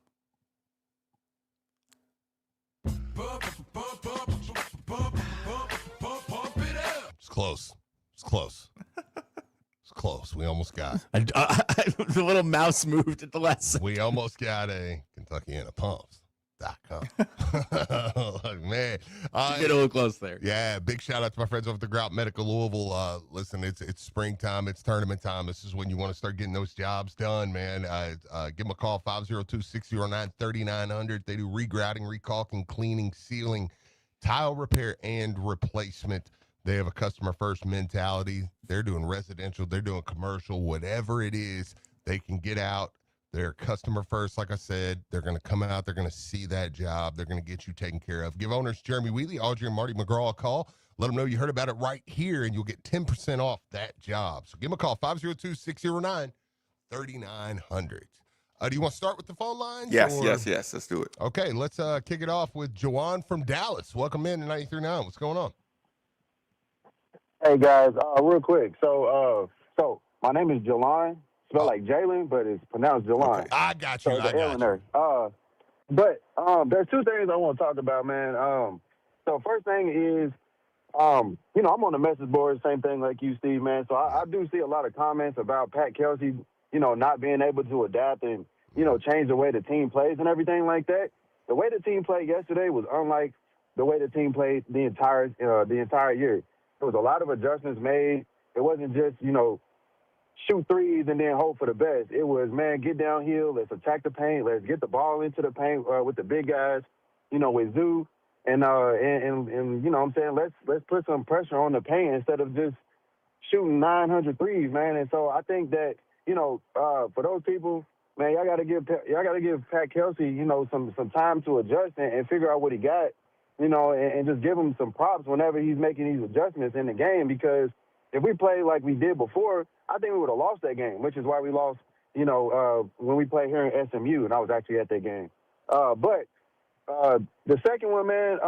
It's close. It's close. It's close. We almost got The little mouse moved at the last second. We almost got a KentuckyanaPumps.com. Look, man. Get a little close there. Yeah, big shout out to my friends over at the Grout Medical Louisville. Listen, it's springtime. It's tournament time. This is when you want to start getting those jobs done, man. Give them a call, 502-609-3900. They do regrouting, recalking, cleaning, sealing, tile repair, and replacement. They have a customer-first mentality. They're doing residential. They're doing commercial. Whatever it is, they can get out. They're customer first, like I said. They're going to come out. They're going to see that job. They're going to get you taken care of. Give owners Jeremy Wheatley, Audrey, and Marty McGraw a call. Let them know you heard about it right here, and you'll get 10% off that job. So give them a call, 502-609-3900. Do you want to start with the phone lines? Yes. Let's do it. Okay, let's kick it off with Jawan from Dallas. Welcome in to 93.9. What's going on? Hey, guys, real quick. So my name is Jalan. Spelled like Jalen, but it's pronounced Jalan. Okay. I got you. So I got you. But there's two things I want to talk about, man. So first thing is, I'm on the message board, same thing like you, Steve, man. So I do see a lot of comments about Pat Kelsey, not being able to adapt and, change the way the team plays and everything like that. The way the team played yesterday was unlike the way the team played the entire year. There was a lot of adjustments made. It wasn't just, shoot threes and then hope for the best. It was, man, get downhill. Let's attack the paint. Let's get the ball into the paint with the big guys, with Zoo. And what I'm saying, let's put some pressure on the paint instead of just shooting 900 threes, man. And so I think that, for those people, man, y'all got to give Pat Kelsey, some time to adjust and figure out what he got, and just give him some props whenever he's making these adjustments in the game, because if we play like we did before, I think we would have lost that game, which is why we lost, when we played here in SMU, and I was actually at that game. But the second one, man,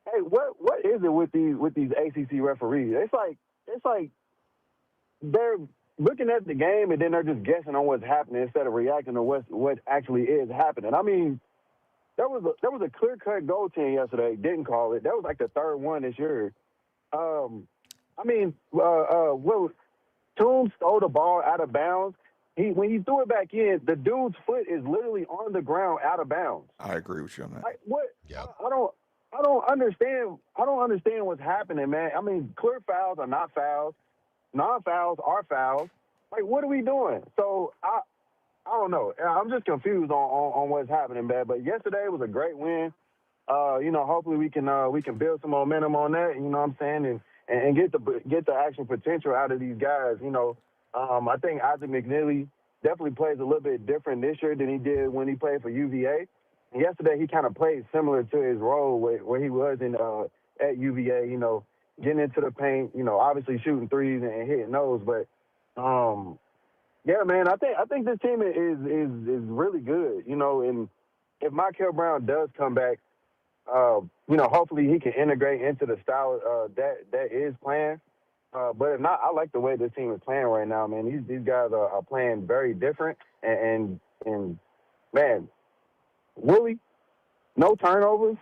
hey, what is it with these ACC referees? It's like they're looking at the game and then they're just guessing on what's happening instead of reacting to what actually is happening. I mean, there was a clear-cut goal team yesterday. Didn't call it. That was like the third one this year. Toombs stole the ball out of bounds. When he threw it back in, the dude's foot is literally on the ground out of bounds. I agree with you on that. Like, what? Yeah. I don't understand. I don't understand what's happening, man. I mean, clear fouls are not fouls. Non-fouls are fouls. Like, what are we doing? So I don't know. I'm just confused on what's happening, man. But yesterday was a great win. Hopefully we can build some momentum on that. You know what I'm saying, and get the actual potential out of these guys. I think Isaac McNeely definitely plays a little bit different this year than he did when he played for UVA. And yesterday he kind of played similar to his role where he was at UVA. Getting into the paint. Obviously shooting threes and hitting those. But yeah, man, I think this team is really good. And if Michael Brown does come back, hopefully he can integrate into the style that is playing. But if not, I like the way this team is playing right now, man. These guys are playing very different. And man, Willie, no turnovers.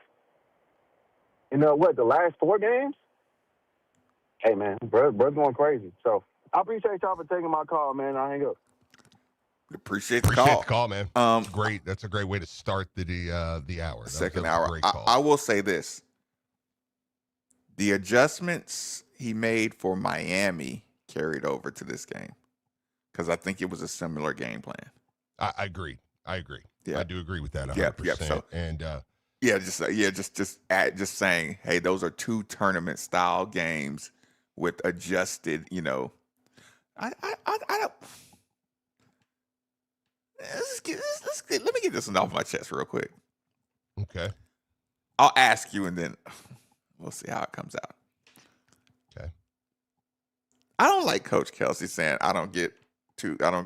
The last 4 games? Hey, man, bro's going crazy. So I appreciate y'all for taking my call, man. I'll hang up. Appreciate the call, man. Great. That's a great way to start the hour. Second hour. I will say this. The adjustments he made for Miami carried over to this game because I think it was a similar game plan. I agree. I do agree with that 100%. Yep. So, and just saying, hey, those are two tournament style games with adjusted, I don't. Let me get this one off my chest real quick. Okay. I'll ask you, and then we'll see how it comes out. Okay. I don't like Coach Kelsey saying I don't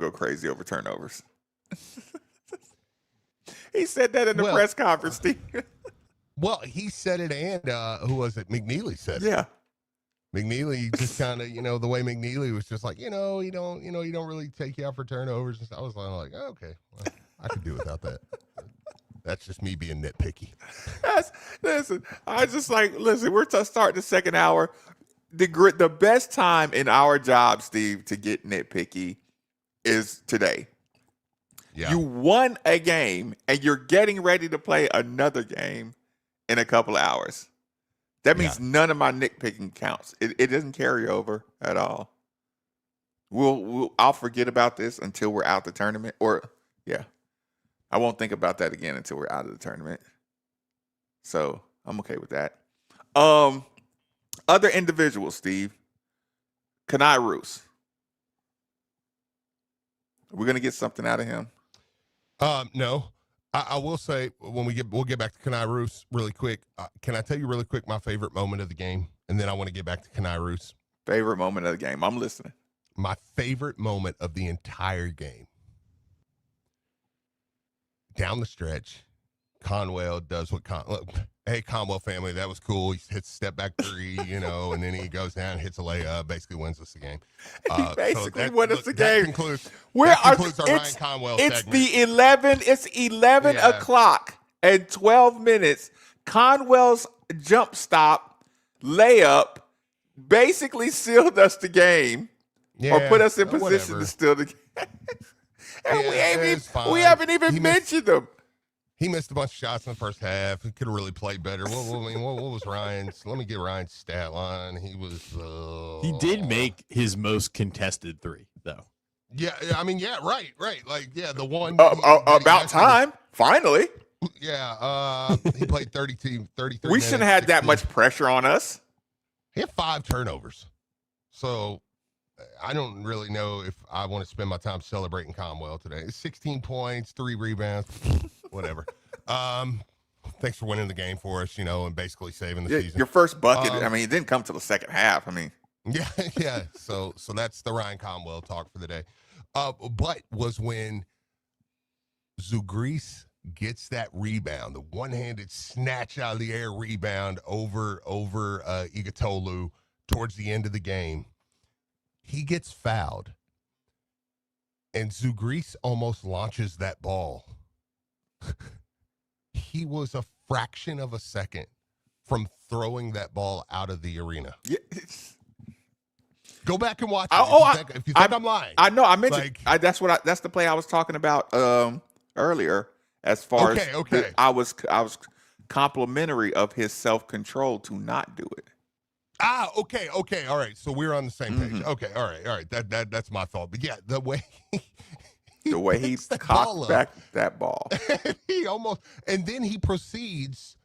go crazy over turnovers. He said that in the press conference, Steve. Well, he said it, and who was it? McNeely said it. Yeah. McNeely just kind of, the way McNeely was just like, you don't really take you out for turnovers. And I was like, oh, okay, well, I could do without that. That's just me being nitpicky. Listen, we're starting the second hour. The best time in our job, Steve, to get nitpicky is today. Yeah. You won a game, and you're getting ready to play another game in a couple of hours. That means none of my nitpicking counts. It doesn't carry over at all. I'll forget about this until we're out the tournament. I won't think about that again until we're out of the tournament. So I'm okay with that. Other individuals, Steve. Kenai Roos. We're gonna get something out of him. No. I will say we'll get back to Kenai Roos really quick. Can I tell you really quick my favorite moment of the game? And then I want to get back to Kenai Roos. Favorite moment of the game. I'm listening. My favorite moment of the entire game. Down the stretch, Conwell does what hey, Conwell family, that was cool. He hits a step back three, and then he goes down and hits a layup, basically wins us the game. He basically won us the game. That concludes our Ryan Conwell segment. It's 11 o'clock and 12 minutes. Conwell's jump stop, mayup, basically sealed us the game or put us in position to steal the game. And we haven't even mentioned him. He missed a bunch of shots in the first half. He could have really played better. What was Ryan's? Let me get Ryan's stat line. He was. He did make his most contested three, though. Yeah, right. Like, the one. About time, finally. Yeah, he played 33 We shouldn't have had that much pressure on us. He had 5 turnovers. So I don't really know if I want to spend my time celebrating Conwell today. 16 points, 3 rebounds, whatever. Thanks for winning the game for us, and basically saving the season. Your first bucket, it didn't come till the second half. Yeah. So that's the Ryan Conwell talk for the day. But was when Zugris gets that rebound, the one-handed snatch out of the air rebound over Igatolu towards the end of the game. He gets fouled, and Zugris almost launches that ball. He was a fraction of a second from throwing that ball out of the arena. Yeah. Go back and watch it. If you think I'm lying. I know. I mentioned that's the play I was talking about earlier. As far as I was complimentary of his self-control to not do it. Okay. All right. So we're on the same page. Mm-hmm. Okay. All right. That's my fault. But yeah, the way he cocked back that ball. And then he proceeds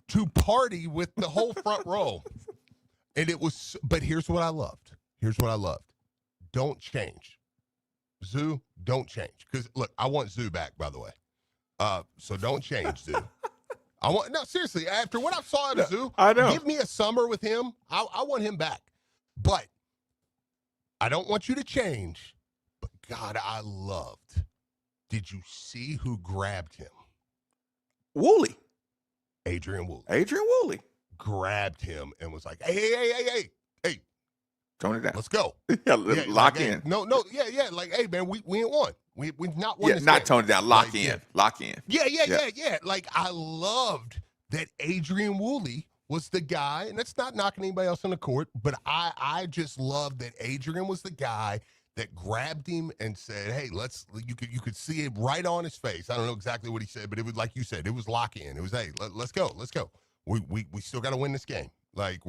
to party with the whole front row. And but here's what I loved. Don't change. Zoo, don't change. Because look, I want Zoo back, by the way. So don't change, Zoo. Seriously, after what I saw at a Zoo, I know. Give me a summer with him. I want him back. But I don't want you to change. But God, I loved. Did you see who grabbed him? Woolley. Adrian Woolley. Adrian Woolley. Grabbed him and was like, hey. Tone it down. Let's go. Lock in. No. Yeah. Like, hey, man, we ain't won. We've not won this not game. tone it down. Lock in. Yeah. Like, I loved that Adrian Woolley was the guy, and that's not knocking anybody else on the court, but I just loved that Adrian was the guy that grabbed him and said, hey, you could see it right on his face. I don't know exactly what he said, but it was like you said, it was lock in. It was, hey, let's go. We still got to win this game. Like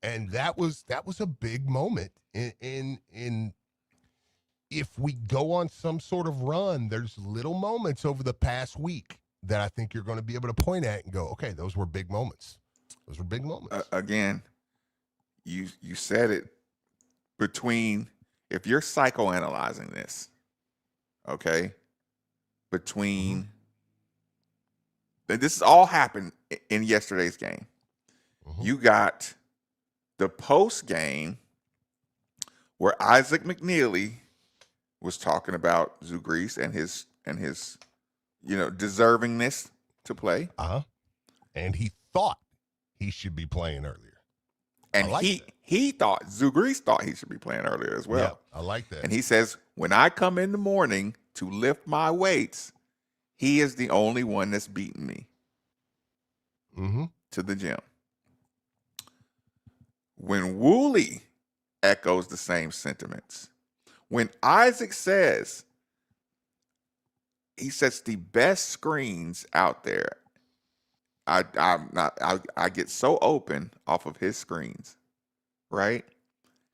and that was a big moment in if if we go on some sort of run, there's little moments over the past week that I think you're going to be able to point at and go, okay, those were big moments. Those were big moments. Again, you said it between, if you're psychoanalyzing this, okay, between, this all happened in yesterday's game. You got the post game where Isaac McNeely was talking about Zugrease and his deservingness to play. And he thought he should be playing earlier. And he thought, Zugrease thought he should be playing earlier as well. Yeah, I like that. And he says, when I come in the morning to lift my weights, he is the only one that's beating me to the gym. When Woolley echoes the same sentiments, when Isaac says he sets the best screens out there, I get so open off of his screens, right?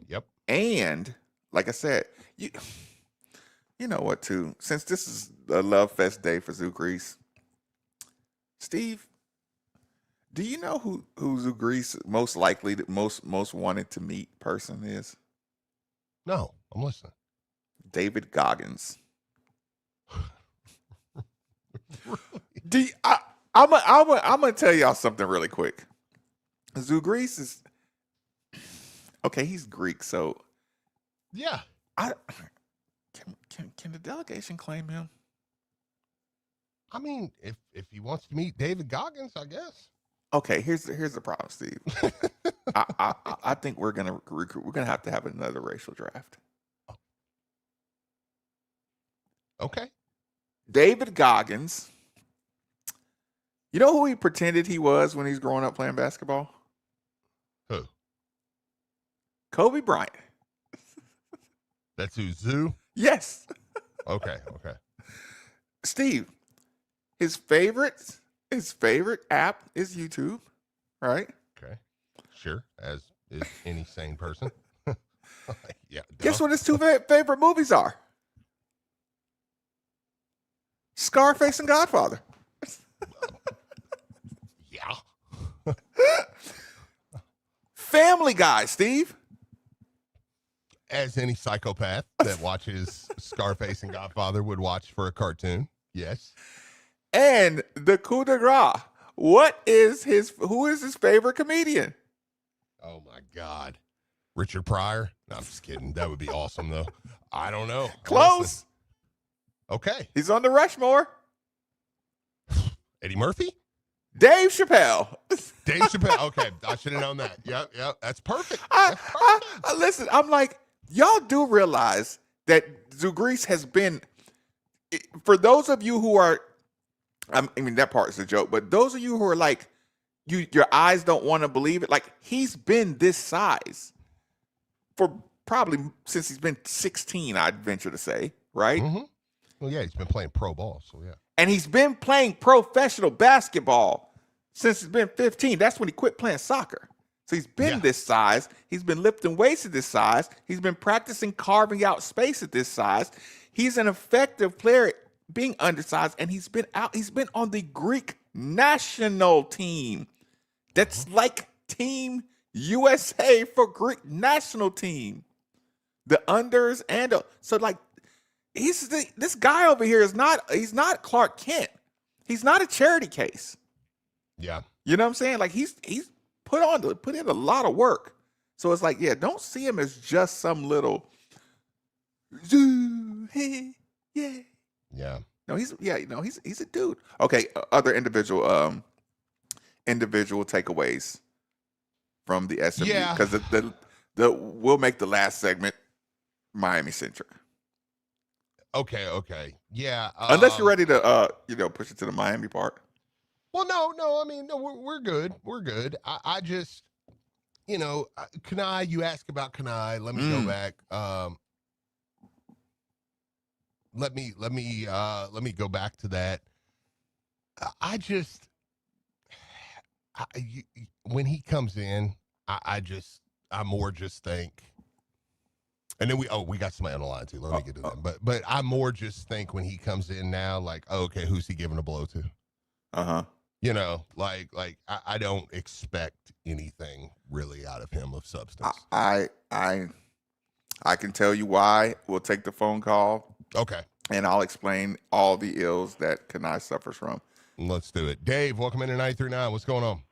Yep. And like I said, you know what too? Since this is a Love Fest day for Zugrease, Steve, do you know who Zugrease most likely, most wanted to meet person is? No, I'm listening. David Goggins. I'm gonna tell y'all something really quick. Zugrease is okay. He's Greek, so yeah. Can the delegation claim him? I mean, if he wants to meet David Goggins, I guess. Okay, here's the problem, Steve. I think we're gonna recruit. We're gonna have to have another racial draft. Okay. David Goggins. You know who he pretended he was when he's growing up playing basketball? Who? Kobe Bryant. That's who, Zoo? Yes. Okay. Steve, his favorite app is YouTube, right? Okay. Sure, as is any sane person. Yeah. Guess what his two favorite movies are? Scarface and Godfather. Yeah. Family Guy, Steve. As any psychopath that watches Scarface and Godfather would watch for a cartoon. Yes. And the coup de grace. Who is his favorite comedian? Oh my God. Richard Pryor? No, I'm just kidding. That would be awesome though. I don't know. Close. Okay. He's on the Rushmore. Eddie Murphy? Dave Chappelle. Dave Chappelle. Okay. I should have known that. Yep. That's perfect. Listen, I'm like, y'all do realize that Zugrease has been, for those of you who are, I mean, that part is a joke, but those of you who are like, your eyes don't want to believe it, like, he's been this size for probably since he's been 16, I'd venture to say, right? Mm-hmm. Well, yeah, he's been playing pro ball, so yeah. And he's been playing professional basketball since he's been 15. That's when he quit playing soccer. So he's been this size. He's been lifting weights at this size. He's been practicing carving out space at this size. He's an effective player being undersized, and he's been on the Greek national team. That's like Team USA for Greek national team. The unders and so like this guy over here he's not Clark Kent. He's not a charity case. Yeah. You know what I'm saying? Like he's put in a lot of work. So it's like, yeah, don't see him as just some little hey, yeah. Yeah. No, he's a dude. Okay, other individual takeaways from the SMU, because the we'll make the last segment Miami centric. Okay. Yeah. Unless you're ready to push it to the Miami part. Well, no. I mean, no, we're good. We're good. I just, Kanai. You ask about Kanai. Let me go back. Let me go back to that. When he comes in, I more just think And then we got somebody on the line too. Let me get to them. But I more just think when he comes in now, like, okay, who's he giving a blow to? You know, like I don't expect anything really out of him of substance. I can tell you why. We'll take the phone call. Okay. And I'll explain all the ills that Kanai suffers from. Let's do it. Dave, welcome into 93.9. What's going on?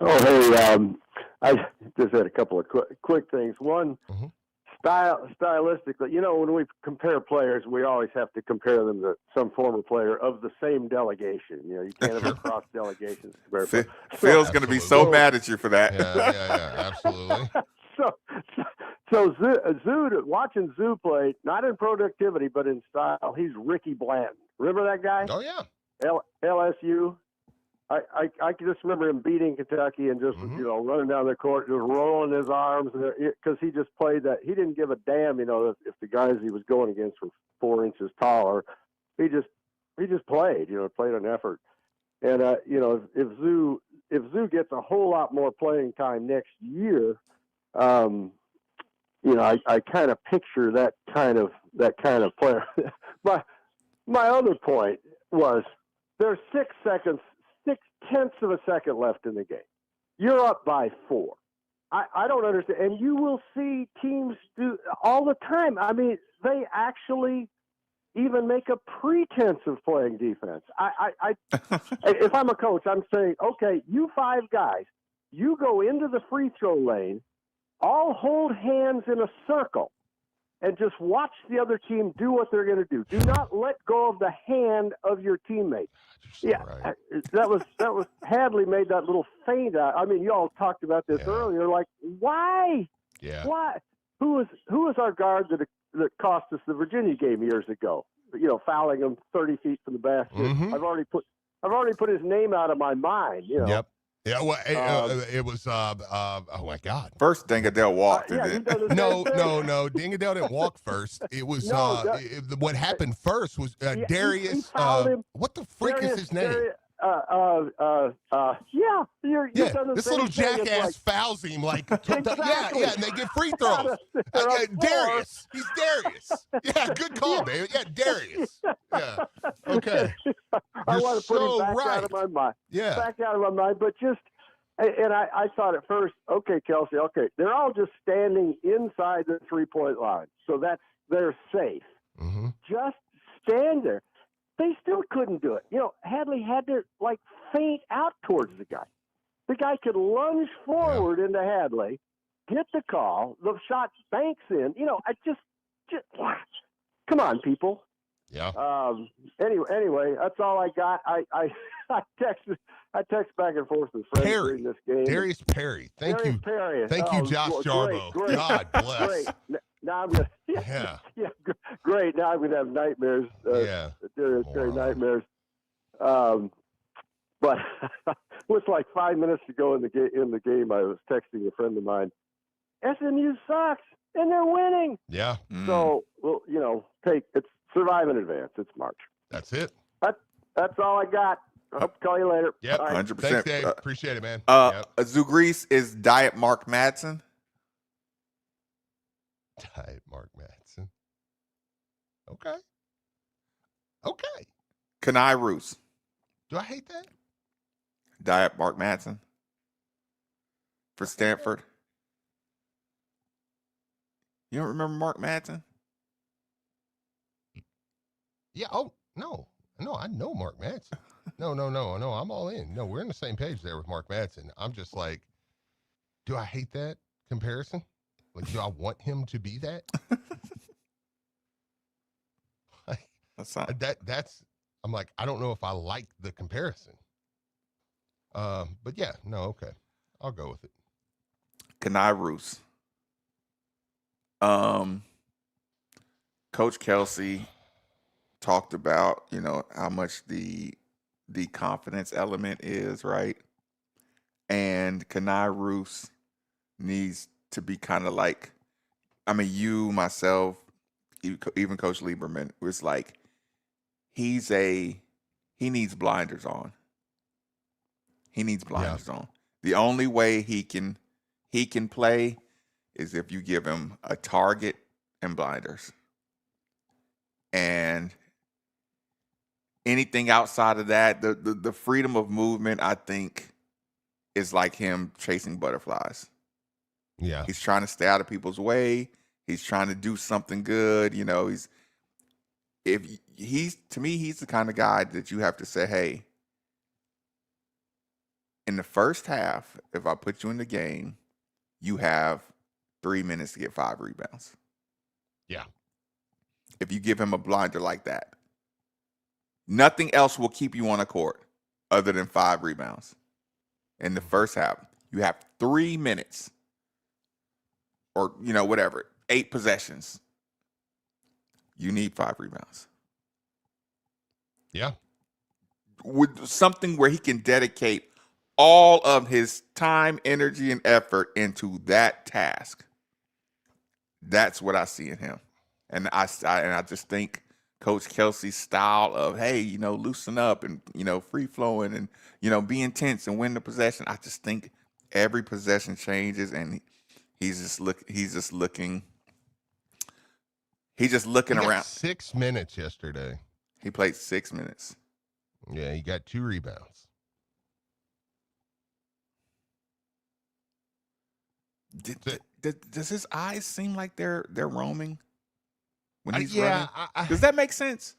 Oh, hey, I just had a couple of quick things. One, stylistically, you know, when we compare players, we always have to compare them to some former player of the same delegation. You know, you can't have cross delegations. Phil's going to be so mad at you for that. Yeah, absolutely. So Zoo, watching Zoo play, not in productivity, but in style, he's Ricky Blanton. Remember that guy? Oh, yeah. LSU. I can just remember him beating Kentucky and just, you know, running down the court, just rolling his arms because he just played that. He didn't give a damn, you know, if the guys he was going against were 4 inches taller. He just played, you know, played an effort. And, you know, if Zoo gets a whole lot more playing time next year, you know, I kind of picture that kind of player. My other point was there's 6 seconds. 0.6 of a second left in the game. You're up by 4. I don't understand. And you will see teams do all the time. I mean, they actually even make a pretense of playing defense. If I'm a coach, I'm saying, okay, you 5 guys, you go into the free throw lane, all hold hands in a circle, and just watch the other team do what they're going to do. Do not let go of the hand of your teammate. Yeah, right. that was Hadley made that little feint out. I mean, you all talked about this earlier. Like, why? Yeah. Why? Who was our guard that cost us the Virginia game years ago? You know, fouling him 30 feet from the basket. I've already put his name out of my mind. You know. Yep. Yeah, well, it was, oh my God. First, Dingadell walked. No, Dingadell didn't walk first. It was, what happened first was Darius, what the freak is his name? This little jackass fouls him like, and they get free throws. Darius, he's Darius. Yeah, good call, David. Yeah, Darius. Yeah, okay. I want to put him back out of my mind. Yeah, back out of my mind. But just, and I thought at first, okay, Kelsey, okay, they're all just standing inside the 3-point line, so they're safe. Just stand there. They still couldn't do it. You know, Hadley had to, like, feint out towards the guy. The guy could lunge forward into Hadley, get the call, the shot banks in. You know, I just come on, people. Yeah. Anyway, that's all I got. I text back and forth with friends during this game. Darius Perry. Thank you. Thank you, Josh Jarbo. Great. God bless. Great. Now I'm gonna. Great. Now I'm gonna have nightmares. Darius Perry nightmares. But with like 5 minutes to go in the game, I was texting a friend of mine. SMU sucks, and they're winning. Yeah. So, well, you know, it's survive in advance. It's March. That's it. That's all I got. I'll call you later. Yep. 100%. Thanks, Dave. Appreciate it, man. Zugrease is Diet Mark Madsen. Diet Mark Madsen. Okay. Kanai Roos. Do I hate that? Diet Mark Madsen. For Stanford. You don't remember Mark Madsen? Yeah. Oh, no. I know Mark Madsen. No. I'm all in. No, we're on the same page there with Mark Madsen. I'm just like, do I hate that comparison? Like, do I want him to be that? I'm like, I don't know if I like the comparison. But yeah, no, okay. I'll go with it. Kanai Roos. Coach Kelsey talked about, you know, how much the confidence element is, right? And Kanai Roos needs to be kind of like, I mean, you, myself, even Coach Lieberman, was like, he needs blinders on. He needs blinders on. The only way he can play is if you give him a target and blinders. And anything outside of that, the freedom of movement, I think, is like him chasing butterflies. Yeah. He's trying to stay out of people's way. He's trying to do something good. You know, to me, he's the kind of guy that you have to say, hey, in the first half, if I put you in the game, you have 3 minutes to get 5 rebounds. Yeah. If you give him a blinder like that, nothing else will keep you on a court other than 5 rebounds. In the first half, you have 3 minutes or, whatever, 8 possessions. You need 5 rebounds. Yeah. With something where he can dedicate all of his time, energy, and effort into that task. That's what I see in him. And I just think Coach Kelsey's style of, hey, loosen up and, free flowing and, be intense and win the possession. I just think every possession changes, and he's just looking around. 6 minutes yesterday. He played 6 minutes. Yeah, he got 2 rebounds. Does his eyes seem like they're roaming when he's yeah, running? Does that make sense?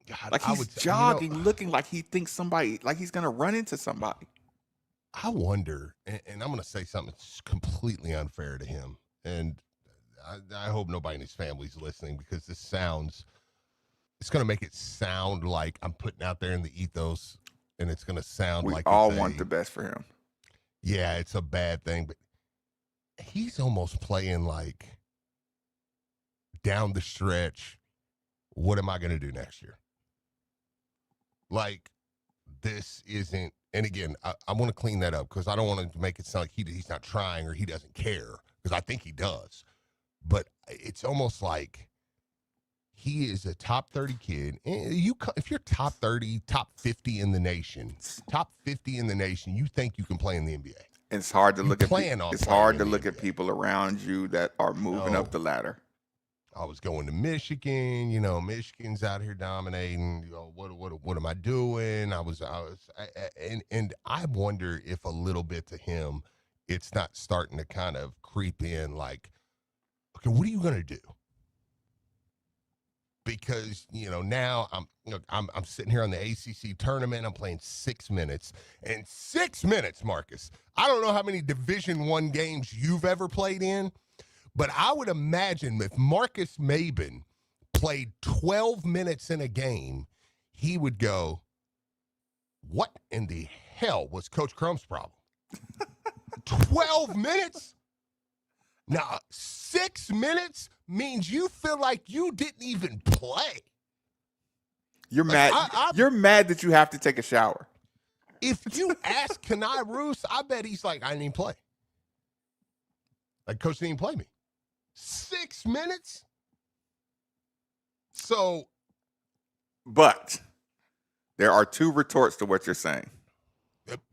God, like he's jogging, looking like he thinks somebody, like he's gonna run into somebody. I wonder, and I'm going to say something that's completely unfair to him, and I hope nobody in his family's listening, because it's going to make it sound like I'm putting out there in the ethos, and it's going to sound We like all want the best for him. Yeah, it's a bad thing, but he's almost playing like down the stretch, what am I going to do next year? Like, this isn't, and again, I want to clean that up, because I don't want to make it sound like he's not trying or he doesn't care, because I think he does. But it's almost like he is a top 30 kid. If you're top 30, top 50 in the nation, you think you can play in the NBA. It's hard to look at people around you that are moving up the ladder. I was going to Michigan, Michigan's out here dominating. What am I doing? And I wonder if a little bit to him, it's not starting to kind of creep in like, okay, what are you going to do? Because, now I'm sitting here on the ACC tournament. I'm playing 6 minutes. And 6 minutes, Marcus. I don't know how many Division I games you've ever played in, but I would imagine if Marcus Maben played 12 minutes in a game, he would go, what in the hell was Coach Crumb's problem? 12 minutes? Now, 6 minutes means you feel like you didn't even play. You're mad. You're mad that you have to take a shower. If you ask Kenai Roos, I bet he's like, I didn't even play. Like, Coach didn't even play me. 6 minutes? So. But there are 2 retorts to what you're saying.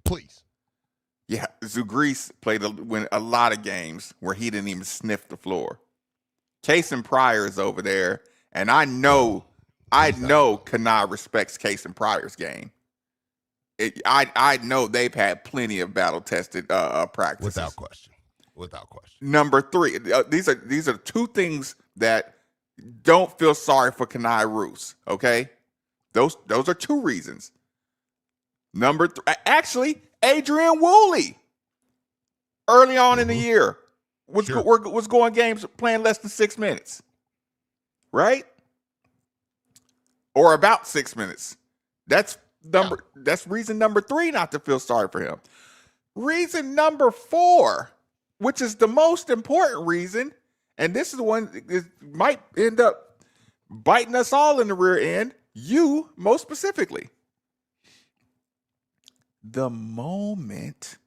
Please. Yeah, Zugreece played a lot of games where he didn't even sniff the floor. Case and Pryor is over there, and I know Kenai respects Case and Pryor's game. I know they've had plenty of battle-tested practices. Without question. Number 3, these are 2 things that don't feel sorry for Kenai Roos. Okay, those are 2 reasons. Number 3, actually, Adrian Woolley, early on in the year, was going games playing less than 6 minutes, right? Or about 6 minutes. That's reason number 3 not to feel sorry for him. Reason number 4, which is the most important reason, and this is the one that might end up biting us all in the rear end, you most specifically. The moment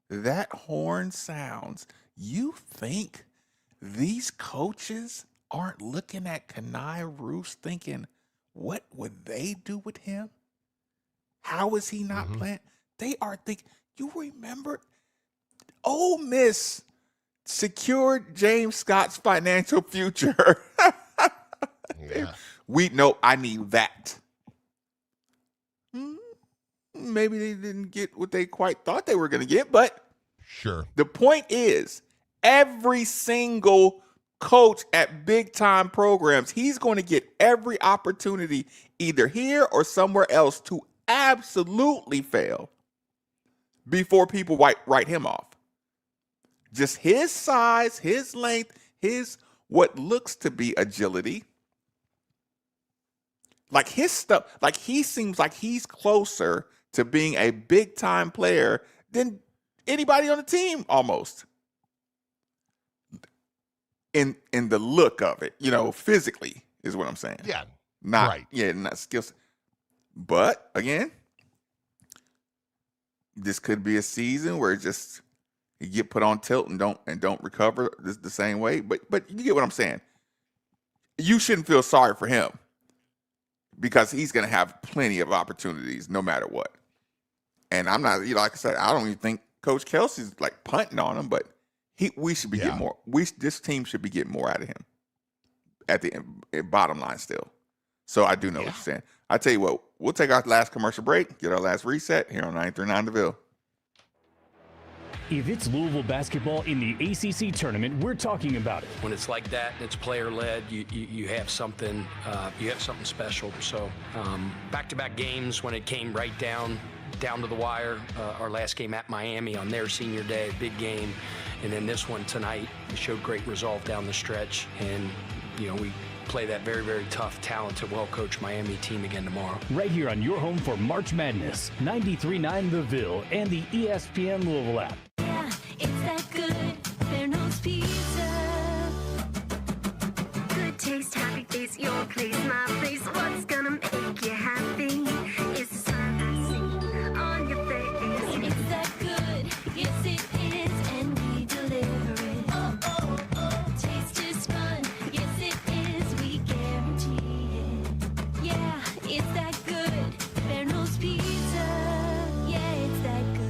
that horn sounds, you think these coaches aren't looking at Kenai Roos thinking, what would they do with him? How is he not playing? They are thinking, you remember Ole Miss secured James Scott's financial future. Yeah. I need that. Maybe they didn't get what they quite thought they were going to get, but sure. The point is, every single coach at big time programs, he's going to get every opportunity either here or somewhere else to absolutely fail before people write him off. Just his size, his length, his what looks to be agility. Like his stuff, like he seems like he's closer to being a big time player than anybody on the team almost. In the look of it, physically is what I'm saying. Yeah. Not right. Yeah, not skills. But again, this could be a season where just you get put on tilt and don't recover the same way. But you get what I'm saying. You shouldn't feel sorry for him because he's going to have plenty of opportunities no matter what. And I'm not, like I said, I don't even think Coach Kelsey's like punting on him, but we should be getting more. This team should be getting more out of him at the bottom line still. So I do know what you're saying. I tell you what, we'll take our last commercial break, get our last reset here on 93.9 The Ville. If it's Louisville basketball in the ACC tournament, we're talking about it. When it's like that, it's player-led. You have something. You have something special. So back-to-back games when it came right down to the wire. Our last game at Miami on their senior day, big game, and then this one tonight. We showed great resolve down the stretch, and we play that very, very tough, talented, well-coached Miami team again tomorrow. Right here on your home for March Madness, 93.9 The Ville and the ESPN Louisville app. Yeah, it's that good. Verno's Pizza. Good taste, happy face, your place, my place. What's gonna make you happy? It's the smile I see on your face. It's that good. Yes, it is, and we deliver it. Oh, oh, oh. Taste is fun. Yes, it is. We guarantee it. Yeah, it's that good. Verno's Pizza. Yeah, it's that good.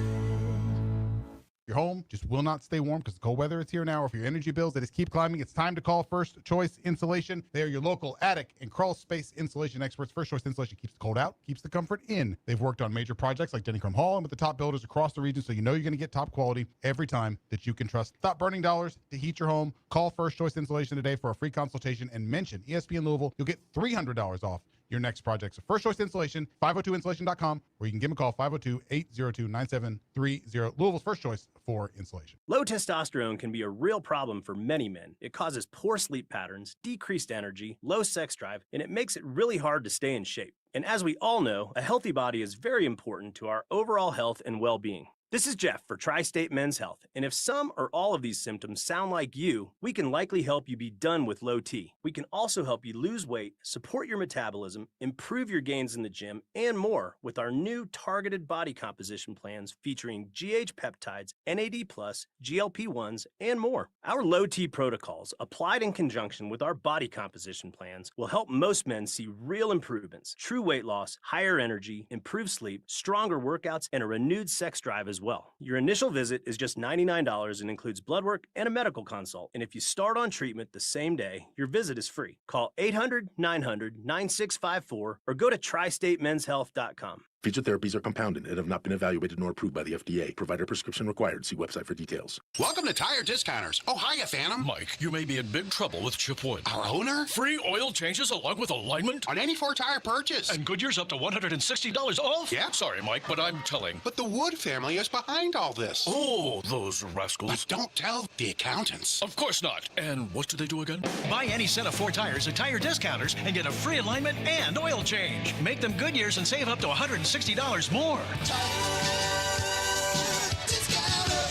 Your home just will not stay warm because the cold weather is here now. Or for your energy bills that just keep climbing, it's time to call First Choice Insulation. They are your local attic and crawl space insulation experts. First Choice Insulation keeps the cold out, keeps the comfort in. They've worked on major projects like Denny Crum Hall and with the top builders across the region, so you know you're going to get top quality every time that you can trust. Stop burning dollars to heat your home. Call First Choice Insulation today for a free consultation and mention ESPN Louisville. You'll get $300 off your next project. So First Choice Insulation, 502insulation.com, or you can give them a call, 502-802-9730. Louisville's first choice for insulation. Low testosterone can be a real problem for many men. It causes poor sleep patterns, decreased energy, low sex drive, and it makes it really hard to stay in shape. And as we all know, a healthy body is very important to our overall health and well-being. This is Jeff for Tri-State Men's Health, and if some or all of these symptoms sound like you, we can likely help you be done with low T. We can also help you lose weight, support your metabolism, improve your gains in the gym, and more with our new targeted body composition plans featuring GH peptides, NAD+, GLP-1s, and more. Our low T protocols, applied in conjunction with our body composition plans, will help most men see real improvements, true weight loss, higher energy, improved sleep, stronger workouts, and a renewed sex drive as well. Your initial visit is just $99 and includes blood work and a medical consult. And if you start on treatment the same day, your visit is free. Call 800-900-9654 or go to tristatemenshealth.com. Featured therapies are compounded and have not been evaluated nor approved by the FDA. Provider prescription required. See website for details. Welcome to Tire Discounters. Oh, hiya, Phantom. Mike, you may be in big trouble with Chip Wood. Our owner? Free oil changes along with alignment? On any 4-tire purchase. And Goodyear's up to $160 off? Yeah. Sorry, Mike, but I'm telling. But the Wood family is behind all this. Oh, those rascals. But don't tell the accountants. Of course not. And what do they do again? Buy any set of 4 tires at Tire Discounters and get a free alignment and oil change. Make them Goodyear's and save up to $160 more.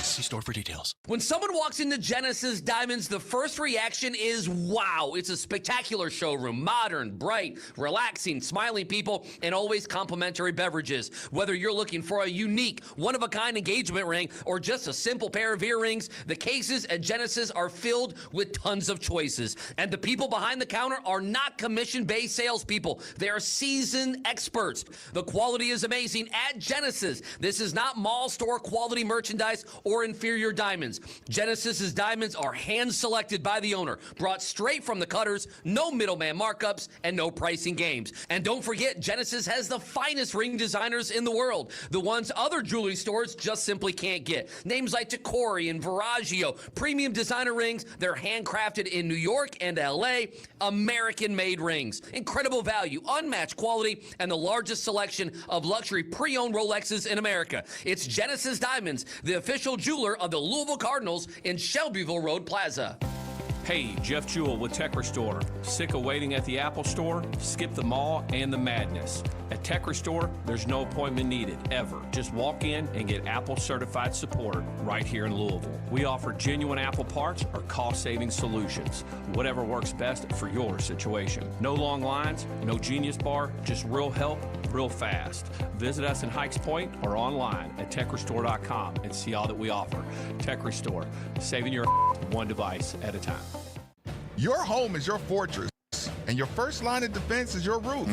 See store for details. When someone walks into Genesis Diamonds, the first reaction is wow. It's a spectacular showroom, modern, bright, relaxing, smiling people, and always complimentary beverages. Whether you're looking for a unique, one-of-a-kind engagement ring or just a simple pair of earrings, the cases at Genesis are filled with tons of choices. And the people behind the counter are not commission-based salespeople. They are seasoned experts. The quality is amazing at Genesis. This is not mall store quality merchandise or inferior diamonds. Genesis's diamonds are hand-selected by the owner, brought straight from the cutters, no middleman markups, and no pricing games. And don't forget, Genesis has the finest ring designers in the world, the ones other jewelry stores just simply can't get. Names like Tacori and Viraggio, premium designer rings, they're handcrafted in New York and LA, American-made rings. Incredible value, unmatched quality, and the largest selection of luxury pre-owned Rolexes in America. It's Genesis Diamonds, the official jeweler of the Louisville Cardinals in Shelbyville Road Plaza. Hey, Jeff Jewell with Tech Restore. Sick of waiting at the Apple Store? Skip the mall and the madness. At Tech Restore, there's no appointment needed, ever. Just walk in and get Apple certified support right here in Louisville. We offer genuine Apple parts or cost-saving solutions, whatever works best for your situation. No long lines, no Genius Bar, just real help, real fast. Visit us in Hikes Point or online at techrestore.com and see all that we offer. Tech Restore, saving your one device at a time. Your home is your fortress, and your first line of defense is your roof.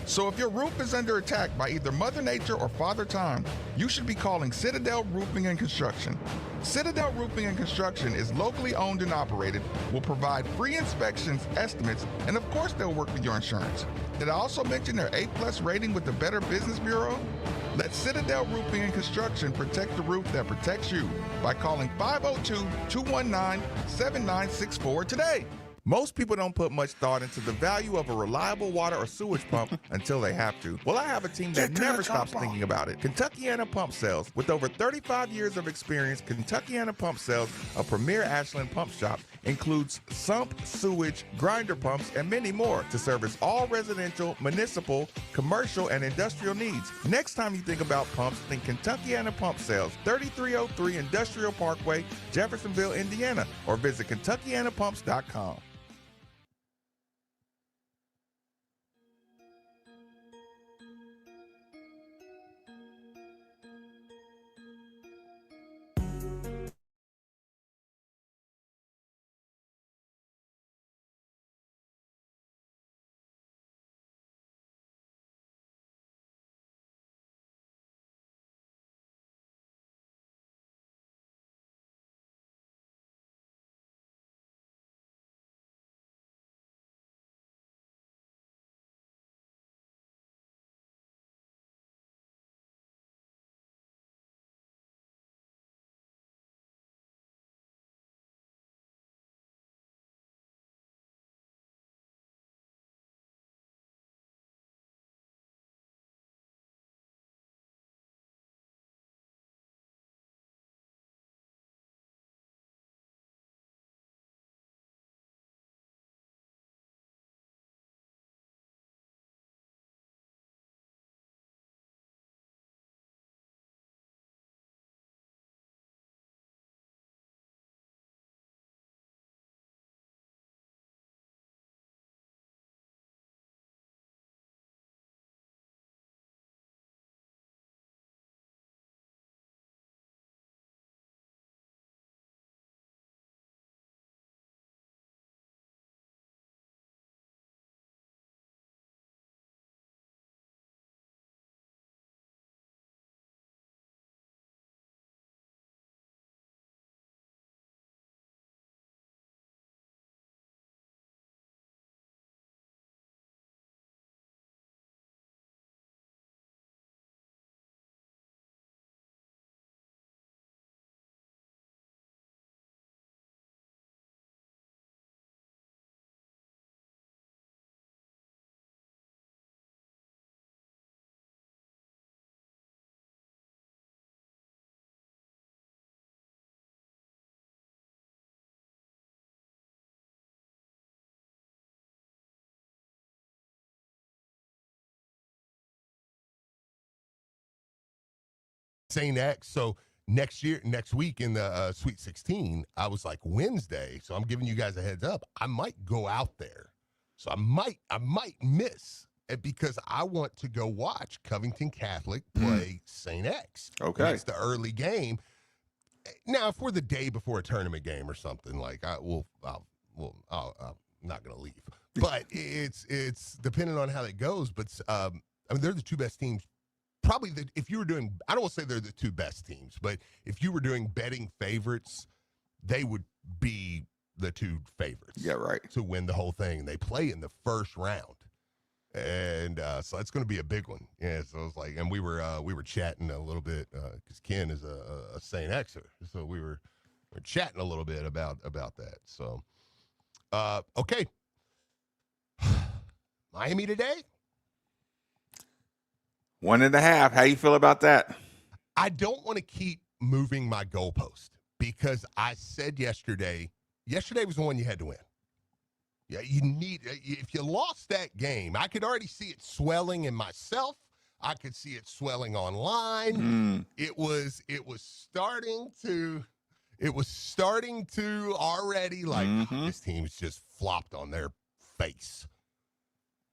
So if your roof is under attack by either Mother Nature or Father Time, you should be calling Citadel Roofing and Construction. Citadel Roofing and Construction is locally owned and operated, will provide free inspections, estimates, and of course they'll work with your insurance. Did I also mention their A+ rating with the Better Business Bureau? Let Citadel Roofing and Construction protect the roof that protects you by calling 502-219-7964 today. Most people don't put much thought into the value of a reliable water or sewage pump until they have to. Well, I have a team that never stops thinking about it. Kentuckiana Pump Sales. With over 35 years of experience, Kentuckiana Pump Sales, a premier Ashland pump shop, includes sump, sewage, grinder pumps, and many more to service all residential, municipal, commercial, and industrial needs. Next time you think about pumps, think Kentuckiana Pump Sales, 3303 Industrial Parkway, Jeffersonville, Indiana, or visit KentuckianaPumps.com. St. X. So next week in the Sweet 16, I was like Wednesday. So I'm giving you guys a heads up. I might go out there. So I might miss it because I want to go watch Covington Catholic play St. X. Okay. It's the early game. Now, if we're the day before a tournament game or something, like I'm not going to leave. But it's depending on how it goes. But I mean, they're the two best teams probably if you were doing, I don't want to say they're the two best teams, but if you were doing betting favorites, they would be the two favorites. Yeah, right. To win the whole thing. They play in the first round. And so that's going to be a big one. Yeah, so it's like, and we were chatting a little bit because Ken is a Saint Xer, so we were chatting a little bit about that. So, okay, Miami today, 1.5. How you feel about that? I don't want to keep moving my goalpost because I said yesterday was the one you had to win. Yeah, you need, if you lost that game, I could already see it swelling in myself. I could see it swelling online. It was starting to already like this team's just flopped on their face.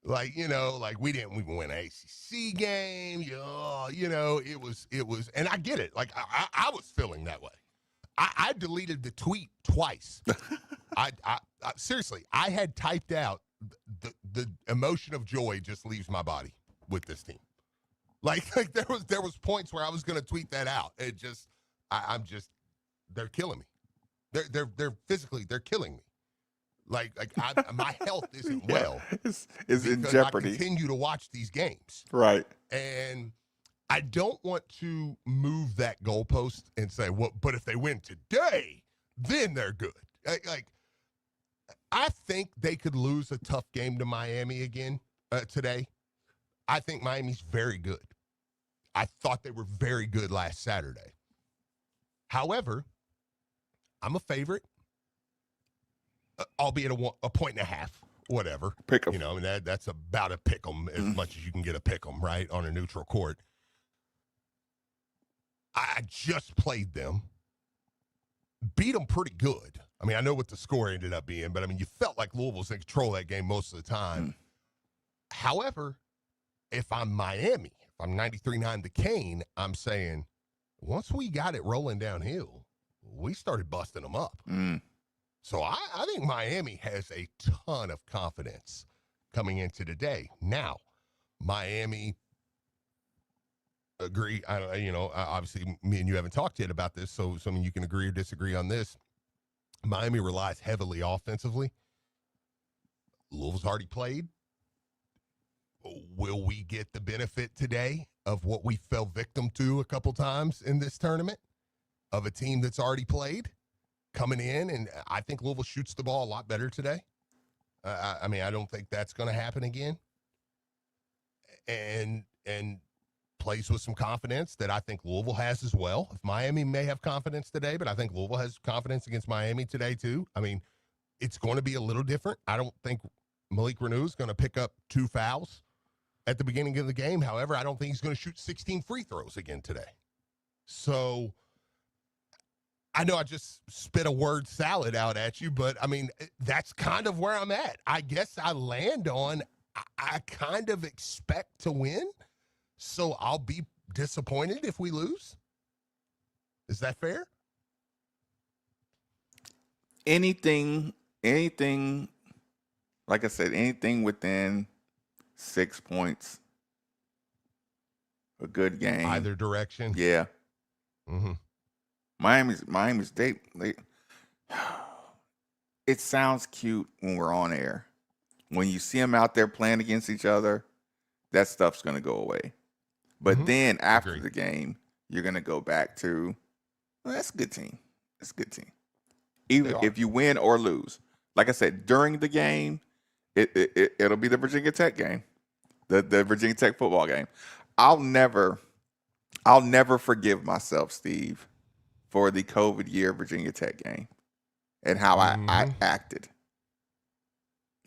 Like, like we didn't even win an ACC game. It was, and I get it. Like I was feeling that way. I deleted the tweet twice. I seriously, I had typed out the emotion of joy just leaves my body with this team. Like there was points where I was going to tweet that out. It just, they're killing me. They're physically, they're killing me. Like my health isn't well. It's in jeopardy. I continue to watch these games. Right. And I don't want to move that goalpost and say, well, but if they win today, then they're good. Like I think they could lose a tough game to Miami again today. I think Miami's very good. I thought they were very good last Saturday. However, I'm a favorite, albeit a 1.5, whatever. Pick 'em. And that's about a pick 'em as much as you can get a pick 'em, right, on a neutral court. I just played them, beat them pretty good. I mean, I know what the score ended up being, but I mean, you felt like Louisville was in control of that game most of the time. However, if I'm Miami, if I'm 93-9 the Cane, I'm saying once we got it rolling downhill, we started busting them up. So I think Miami has a ton of confidence coming into today. Now, Miami, agree. Obviously, me and you haven't talked yet about this, so I mean, you can agree or disagree on this. Miami relies heavily offensively. Louisville's already played. Will we get the benefit today of what we fell victim to a couple times in this tournament of a team that's already played coming in? And I think Louisville shoots the ball a lot better today. I mean, I don't think that's going to happen again. And plays with some confidence that I think Louisville has as well. If Miami may have confidence today, but I think Louisville has confidence against Miami today too. I mean, it's going to be a little different. I don't think Malik Reneau is going to pick up 2 fouls at the beginning of the game. However, I don't think he's going to shoot 16 free throws again today. So I know I just spit a word salad out at you, but I mean, that's kind of where I'm at. I guess I land on, I kind of expect to win. So I'll be disappointed if we lose. Is that fair? Anything, like I said, anything within 6 points, a good game. Either direction. Yeah. Miami's they it sounds cute when we're on air. When you see them out there playing against each other, that stuff's going to go away. But then after the game, you're going to go back to, well, that's a good team. It's a good team. Even if you win or lose. Like I said, during the game, it'll be the Virginia Tech game, the Virginia Tech football game. I'll never forgive myself, Steve, for the COVID year Virginia Tech game and how I acted.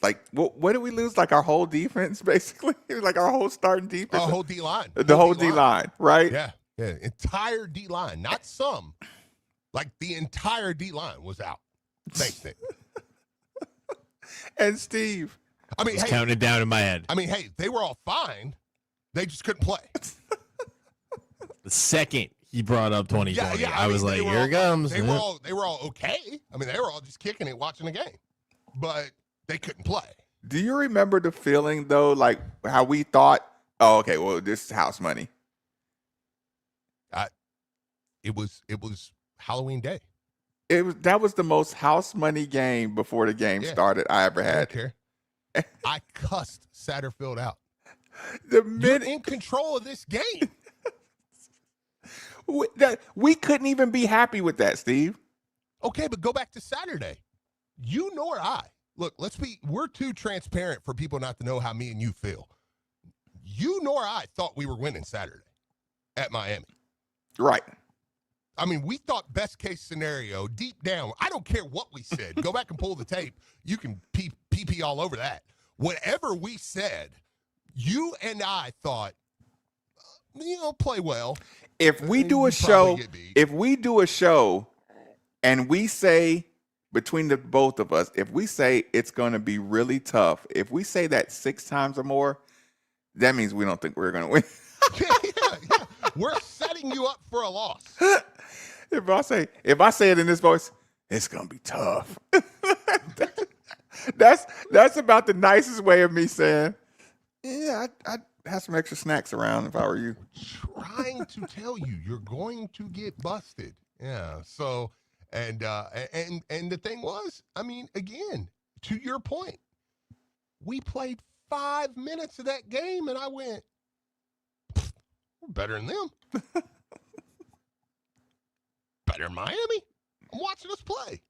Like, what did we lose? Like our whole defense, basically? Like our whole starting defense? Our whole D-line. The whole D-line, right? Yeah. Entire D-line. Not some. Like the entire D-line was out. Thanks, Nick. And Steve. I mean, counting it down in my head. I mean, hey, they were all fine. They just couldn't play. The second he brought up 2020, I was like, here it comes. They were all okay. I mean, they were all just kicking it, watching the game. But they couldn't play. Do you remember the feeling, though, like how we thought, oh, okay, well, this is house money. it was Halloween day. That was the most house money game before the game started I ever had. I don't care. I cussed Satterfield out. You're in control of this game. We couldn't even be happy with that, Steve. Okay, but go back to Saturday. You nor I. Look, we're too transparent for people not to know how me and you feel. You nor I thought we were winning Saturday at Miami. Right. I mean, we thought best case scenario, deep down. I don't care what we said. Go back and pull the tape. You can pee all over that. Whatever we said, you and I thought, play well. If we do a show, and we say between the both of us, if we say it's going to be really tough, if we say that 6 times or more, that means we don't think we're going to win. yeah. We're setting you up for a loss. If I say it in this voice, it's going to be tough. That's about the nicest way of me saying, yeah, I'd have some extra snacks around if I were you. Trying to tell you, you're going to get busted. Yeah. So, and the thing was, I mean, again, to your point, we played 5 minutes of that game, and I went, we're better than them. Better than Miami. I'm watching us play.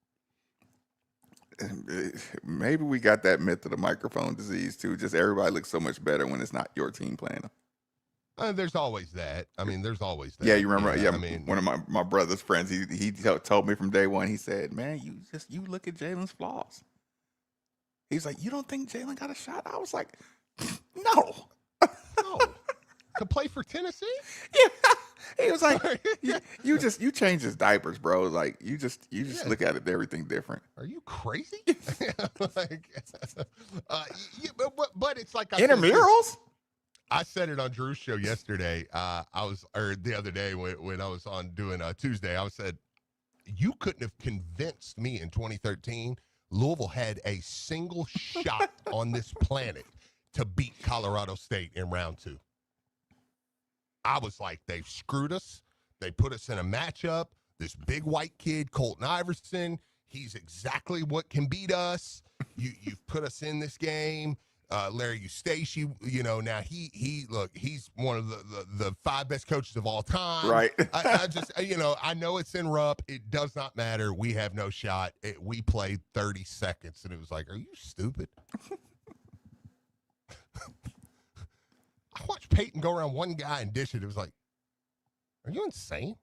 Maybe we got that myth of the microphone disease too. Just everybody looks so much better when it's not your team playing them. There's always that. I mean, there's always that. Yeah, you remember? Yeah, I mean, one of my brother's friends, he told me from day one. He said, "Man, you look at Jalen's flaws." He's like, "You don't think Jalen got a shot?" I was like, "No." To play for Tennessee? Yeah. He was like, you change his diapers, bro. Like you just look at it, everything different. Are you crazy? But it's like intramurals. I said it on Drew's show yesterday. The other day when I was on doing Tuesday. I said you couldn't have convinced me in 2013 Louisville had a single shot on this planet to beat Colorado State in round 2. I was like, they've screwed us. They put us in a matchup. This big white kid, Colton Iverson, he's exactly what can beat us. You've put us in this game. Larry Eustace, now he's one of the 5 best coaches of all time. Right. I just, I know it's in Rupp. It does not matter. We have no shot. We played 30 seconds, and it was like, are you stupid? I watched Peyton go around one guy and dish it. It was like, are you insane?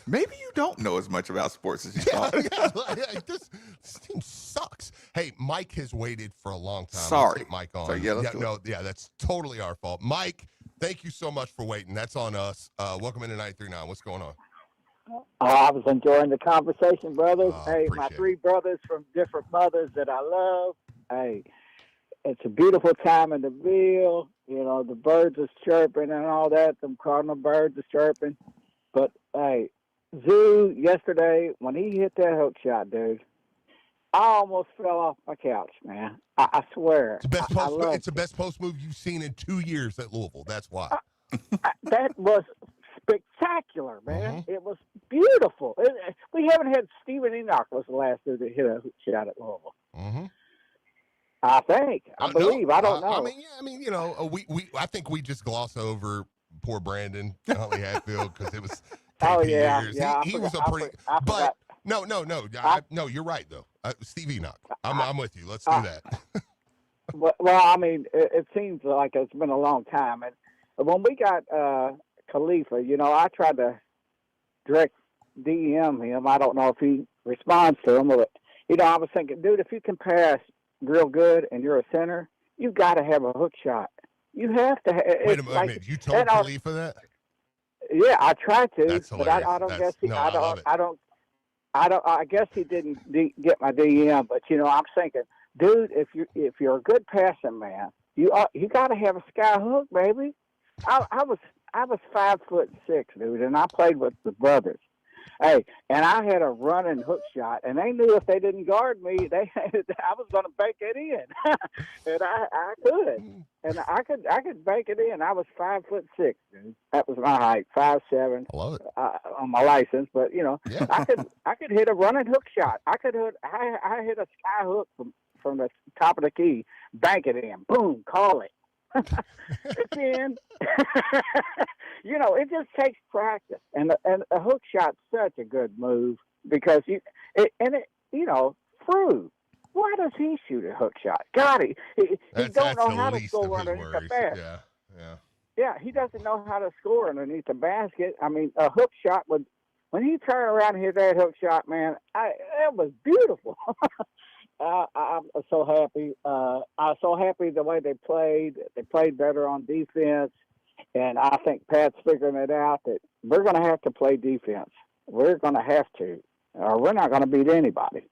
Maybe you don't know as much about sports as you thought. This team sucks. Hey, Mike has waited for a long time. Sorry. Let's get Mike on. So, that's totally our fault. Mike, thank you so much for waiting. That's on us. Welcome into 93.9. What's going on? I was enjoying the conversation, brothers. Hey, my 3 brothers from different mothers that I love. Hey, it's a beautiful time in the Ville. The birds are chirping and all that. Them cardinal birds are chirping. But, hey, Zoo, yesterday, when he hit that hook shot, dude, I almost fell off my couch, man. I swear. It's the best post move. It's the best post move you've seen in 2 years at Louisville. That's why. That was spectacular, man. Mm-hmm. It was beautiful. We haven't had Stephen Enoch was the last dude to hit a hook shot at Louisville. Mm-hmm. I believe. I don't know. I think we just gloss over poor Brandon Huntley Hatfield because it was 10 years. Yeah, he was a pretty. But no. You're right though. Steve Enoch. I'm with you. Let's do that. Well, I mean, it seems like it's been a long time, and when we got Khalifa, I tried to direct DM him. I don't know if he responds to him, but I was thinking, dude, if you can pass real good and you're a center, you got to have a hook shot. You have to. Wait a minute. You told Khalifa that? Yeah, I tried to. That's hilarious. But I don't guess he. No, I guess he didn't get my DM. But I'm thinking, dude, if you're a good passing man, you got to have a sky hook, baby. I was 5'6", dude, and I played with the brothers. Hey, and I had a running hook shot, and they knew if they didn't guard me, I was going to bank it in, and I could, and I could bank it in. I was 5'6", dude. That was my height, 5'7". I love it on my license, but I could hit a running hook shot. I hit a sky hook from the top of the key, bank it in, boom, call it. It's in. It just takes practice, and a hook shot's such a good move because Frew. Why does he shoot a hook shot? God, he don't know how to score underneath the basket. Yeah, he doesn't know how to score underneath the basket. I mean, a hook shot when he turned around and hit that hook shot, man, it was beautiful. I'm so happy. I was so happy the way they played. They played better on defense. And I think Pat's figuring it out that we're going to have to play defense. We're going to have to, or we're not going to beat anybody.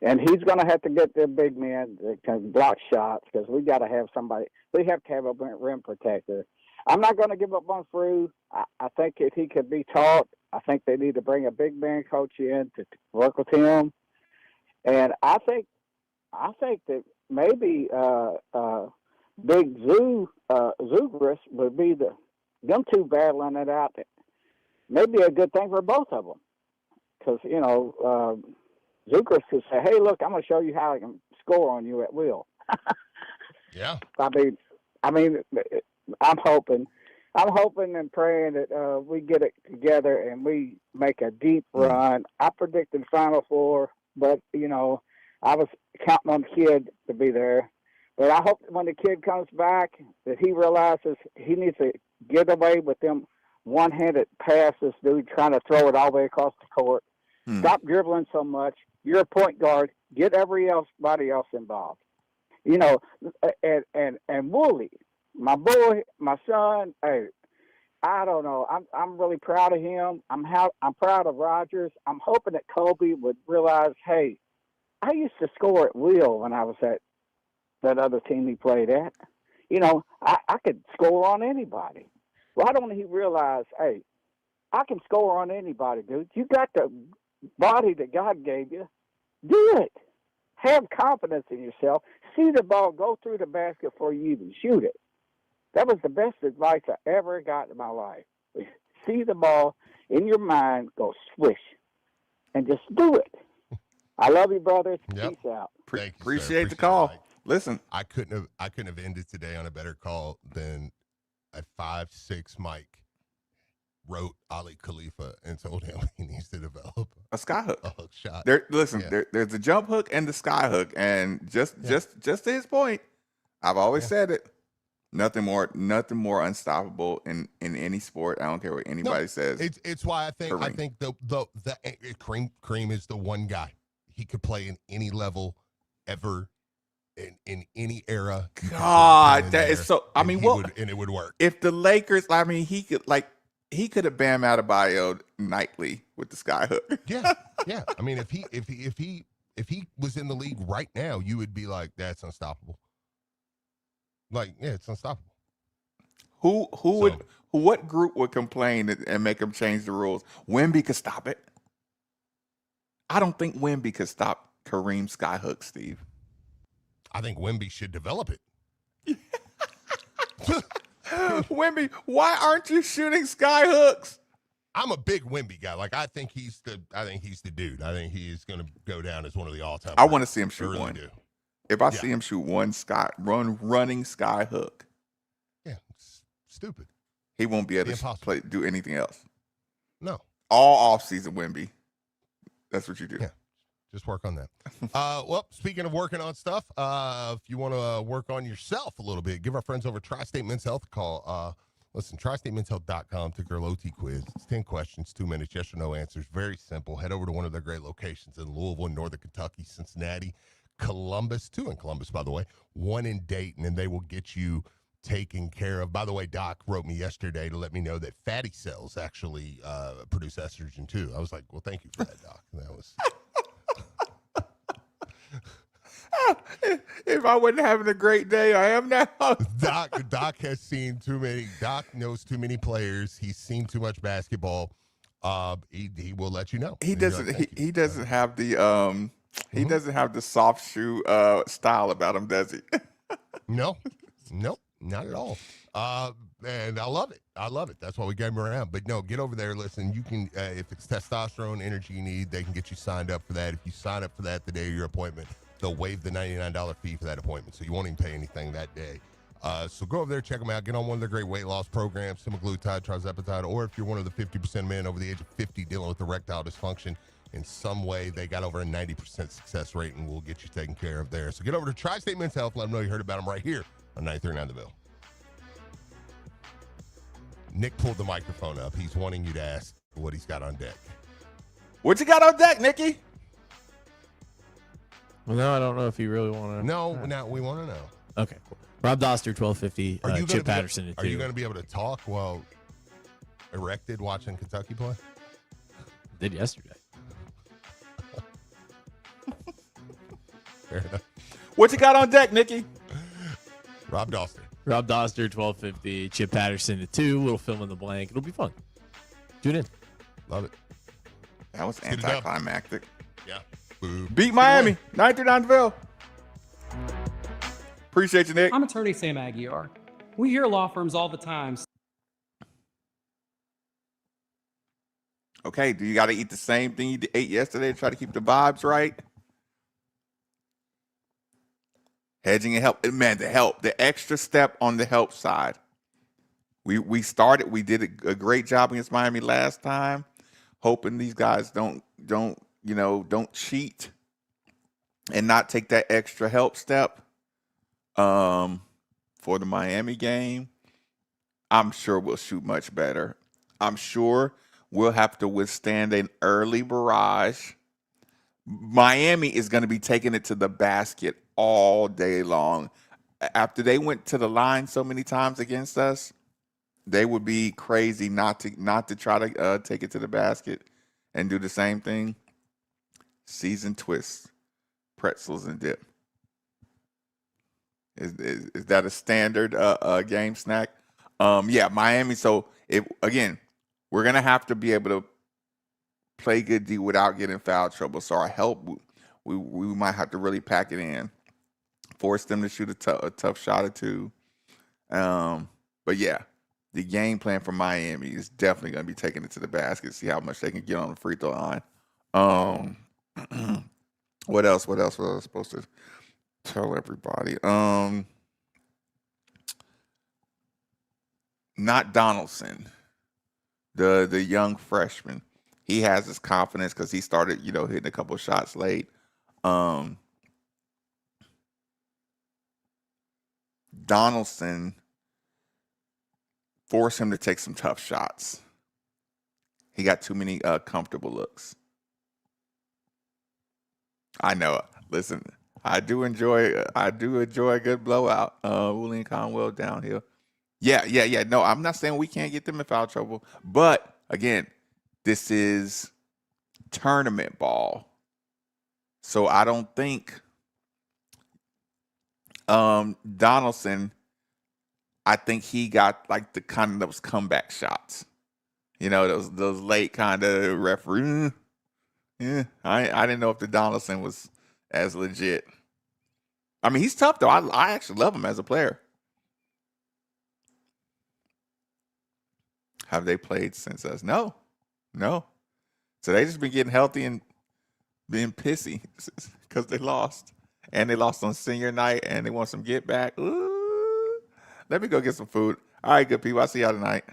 And he's going to have to get the big men that can block shots because we got to have somebody. We have to have a rim protector. I'm not going to give up on Frew. I think if he could be taught, I think they need to bring a big man coach in to work with him. And I think that maybe Big Zugris would be them two battling it out. Maybe a good thing for both of them, because Zugris could say, "Hey, look, I'm going to show you how I can score on you at will." Yeah. I mean, I'm hoping and praying that we get it together and we make a deep run. I predicted Final Four, but I was counting on the kid to be there. But I hope when the kid comes back that he realizes he needs to get away with them one-handed passes, dude, trying to throw it all the way across the court. Stop dribbling so much. You're a point guard. Get everybody else involved. And Wooly, my boy, my son, hey, I don't know. I'm really proud of him. I'm proud of Rogers. I'm hoping that Kobe would realize, hey, I used to score at will when I was at that other team he played at. I could score on anybody. Why don't he realize, hey, I can score on anybody, dude. You got the body that God gave you. Do it. Have confidence in yourself. See the ball go through the basket before you even shoot it. That was the best advice I ever got in my life. See the ball in your mind go swish and just do it. I love you, brothers. Yep. Peace out. Appreciate the call. Listen, I couldn't have ended today on a better call than a 5'6" Mike wrote Ali Khalifa and told him he needs to develop a sky hook. A hook shot. There's the jump hook and the sky hook, and just to his point, I've always said it. Nothing more unstoppable in any sport. I don't care what anybody says. It's why I think the Kareem is the one guy. He could play in any level ever. In any era. God, that is so. I mean, and it would work. If the Lakers, I mean, he could have Bam Adebayo nightly with the sky hook. Yeah. I mean, if he was in the league right now, you would be like, that's unstoppable. Like, yeah, it's unstoppable. What group would complain and make him change the rules? Wemby could stop it. I don't think Wemby could stop Kareem skyhook, Steve. I think Wemby should develop it. Wemby, why aren't you shooting skyhooks? I'm a big Wemby guy. Like, I think he's the dude. I think he is going to go down as one of the all-time. I want to see him shoot really one. Do. If I see him shoot one running sky hook, it's stupid. He won't be able to do anything else. No. All offseason, Wemby. That's what you do. Yeah. Just work on that. Well, speaking of working on stuff, if you want to work on yourself a little bit, give our friends over at Tri-State Men's Health a call. Listen, TriStateMen'sHealth.com, took their low T quiz. It's 10 questions, 2 minutes, yes or no answers. Very simple. Head over to one of their great locations in Louisville, Northern Kentucky, Cincinnati, Columbus, 2 in Columbus, by the way, 1 in Dayton, and they will get you taken care of. By the way, Doc wrote me yesterday to let me know that fatty cells actually produce estrogen too. I was like, well, thank you for that, Doc. That was... If I wasn't having a great day, I am now. Doc has seen too many. Doc knows too many players. He's seen too much basketball. he will let you know. He And you're doesn't. like, He doesn't have the He doesn't have the soft shoe style about him, does he? No, nope, not at all. And I love it. I love it. That's why we got him around. But no, get over there. Listen, you can, if it's testosterone energy you need, they can get you signed up for that. If you sign up for that the day of your appointment, they'll waive the $99 fee for that appointment. So you won't even pay anything that day. So go over there, check them out. Get on one of their great weight loss programs, semaglutide, tirzepatide, or if you're one of the 50% men over the age of 50 dealing with erectile dysfunction in some way, they got over a 90% success rate, and we'll get you taken care of there. So get over to Tri-State Men's Health. Let them know you heard about them right here on 939 The Ville. Nick pulled the microphone up. He's wanting you to ask what he's got on deck. What you got on deck, Nikki? Well, no, I don't know if you really want to. No, we want to know. Okay, cool. Rob Doster, 1250. Chip Patterson, Are you going to be able to talk while erected watching Kentucky play? Did yesterday. Fair enough. What you got on deck, Nikki? Rob Doster. Rob Doster, 1250. Chip Patterson at 2. Little fill in the blank. It'll be fun. Tune in. Love it. That was anticlimactic. Yeah. Beat Miami. 939 The Ville. Appreciate you, Nick. I'm attorney Sam Aguiar. We hear law firms all the time. Okay, do you got to eat the same thing you ate yesterday to try to keep the vibes right? Hedging and help. Man, the extra step on the help side. We did a great job against Miami last time, hoping these guys don't cheat and not take that extra help step for the Miami game. I'm sure we'll shoot much better. I'm sure we'll have to withstand an early barrage. Miami is going to be taking it to the basket all day long. After they went to the line so many times against us, they would be crazy not to try to take it to the basket and do the same thing. Seasoned twists, pretzels and dip. Is that a standard game snack? Yeah, Miami. So we're gonna have to be able to play good D without getting foul trouble. So our help, we might have to really pack it in, force them to shoot a tough shot or two. But yeah, the game plan for Miami is definitely going to be taking it to the basket, see how much they can get on the free throw line. What else was I supposed to tell everybody? Not Donaldson, the young freshman. He has his confidence because he started, hitting a couple of shots late. Donaldson forced him to take some tough shots. He got too many comfortable looks. I know. Listen, I do enjoy a good blowout. William Conwell downhill. Yeah. No, I'm not saying we can't get them in foul trouble, but again, this is tournament ball. So I don't think Donaldson, I think he got like the kind of those comeback shots. Those late kind of referee. Yeah, I didn't know if the Donaldson was as legit. I mean, he's tough though. I actually love him as a player. Have they played since us? No. So they just been getting healthy and being pissy because they lost. And they lost on senior night and they want some get back. Ooh. Let me go get some food. All right, good people. I'll see y'all tonight.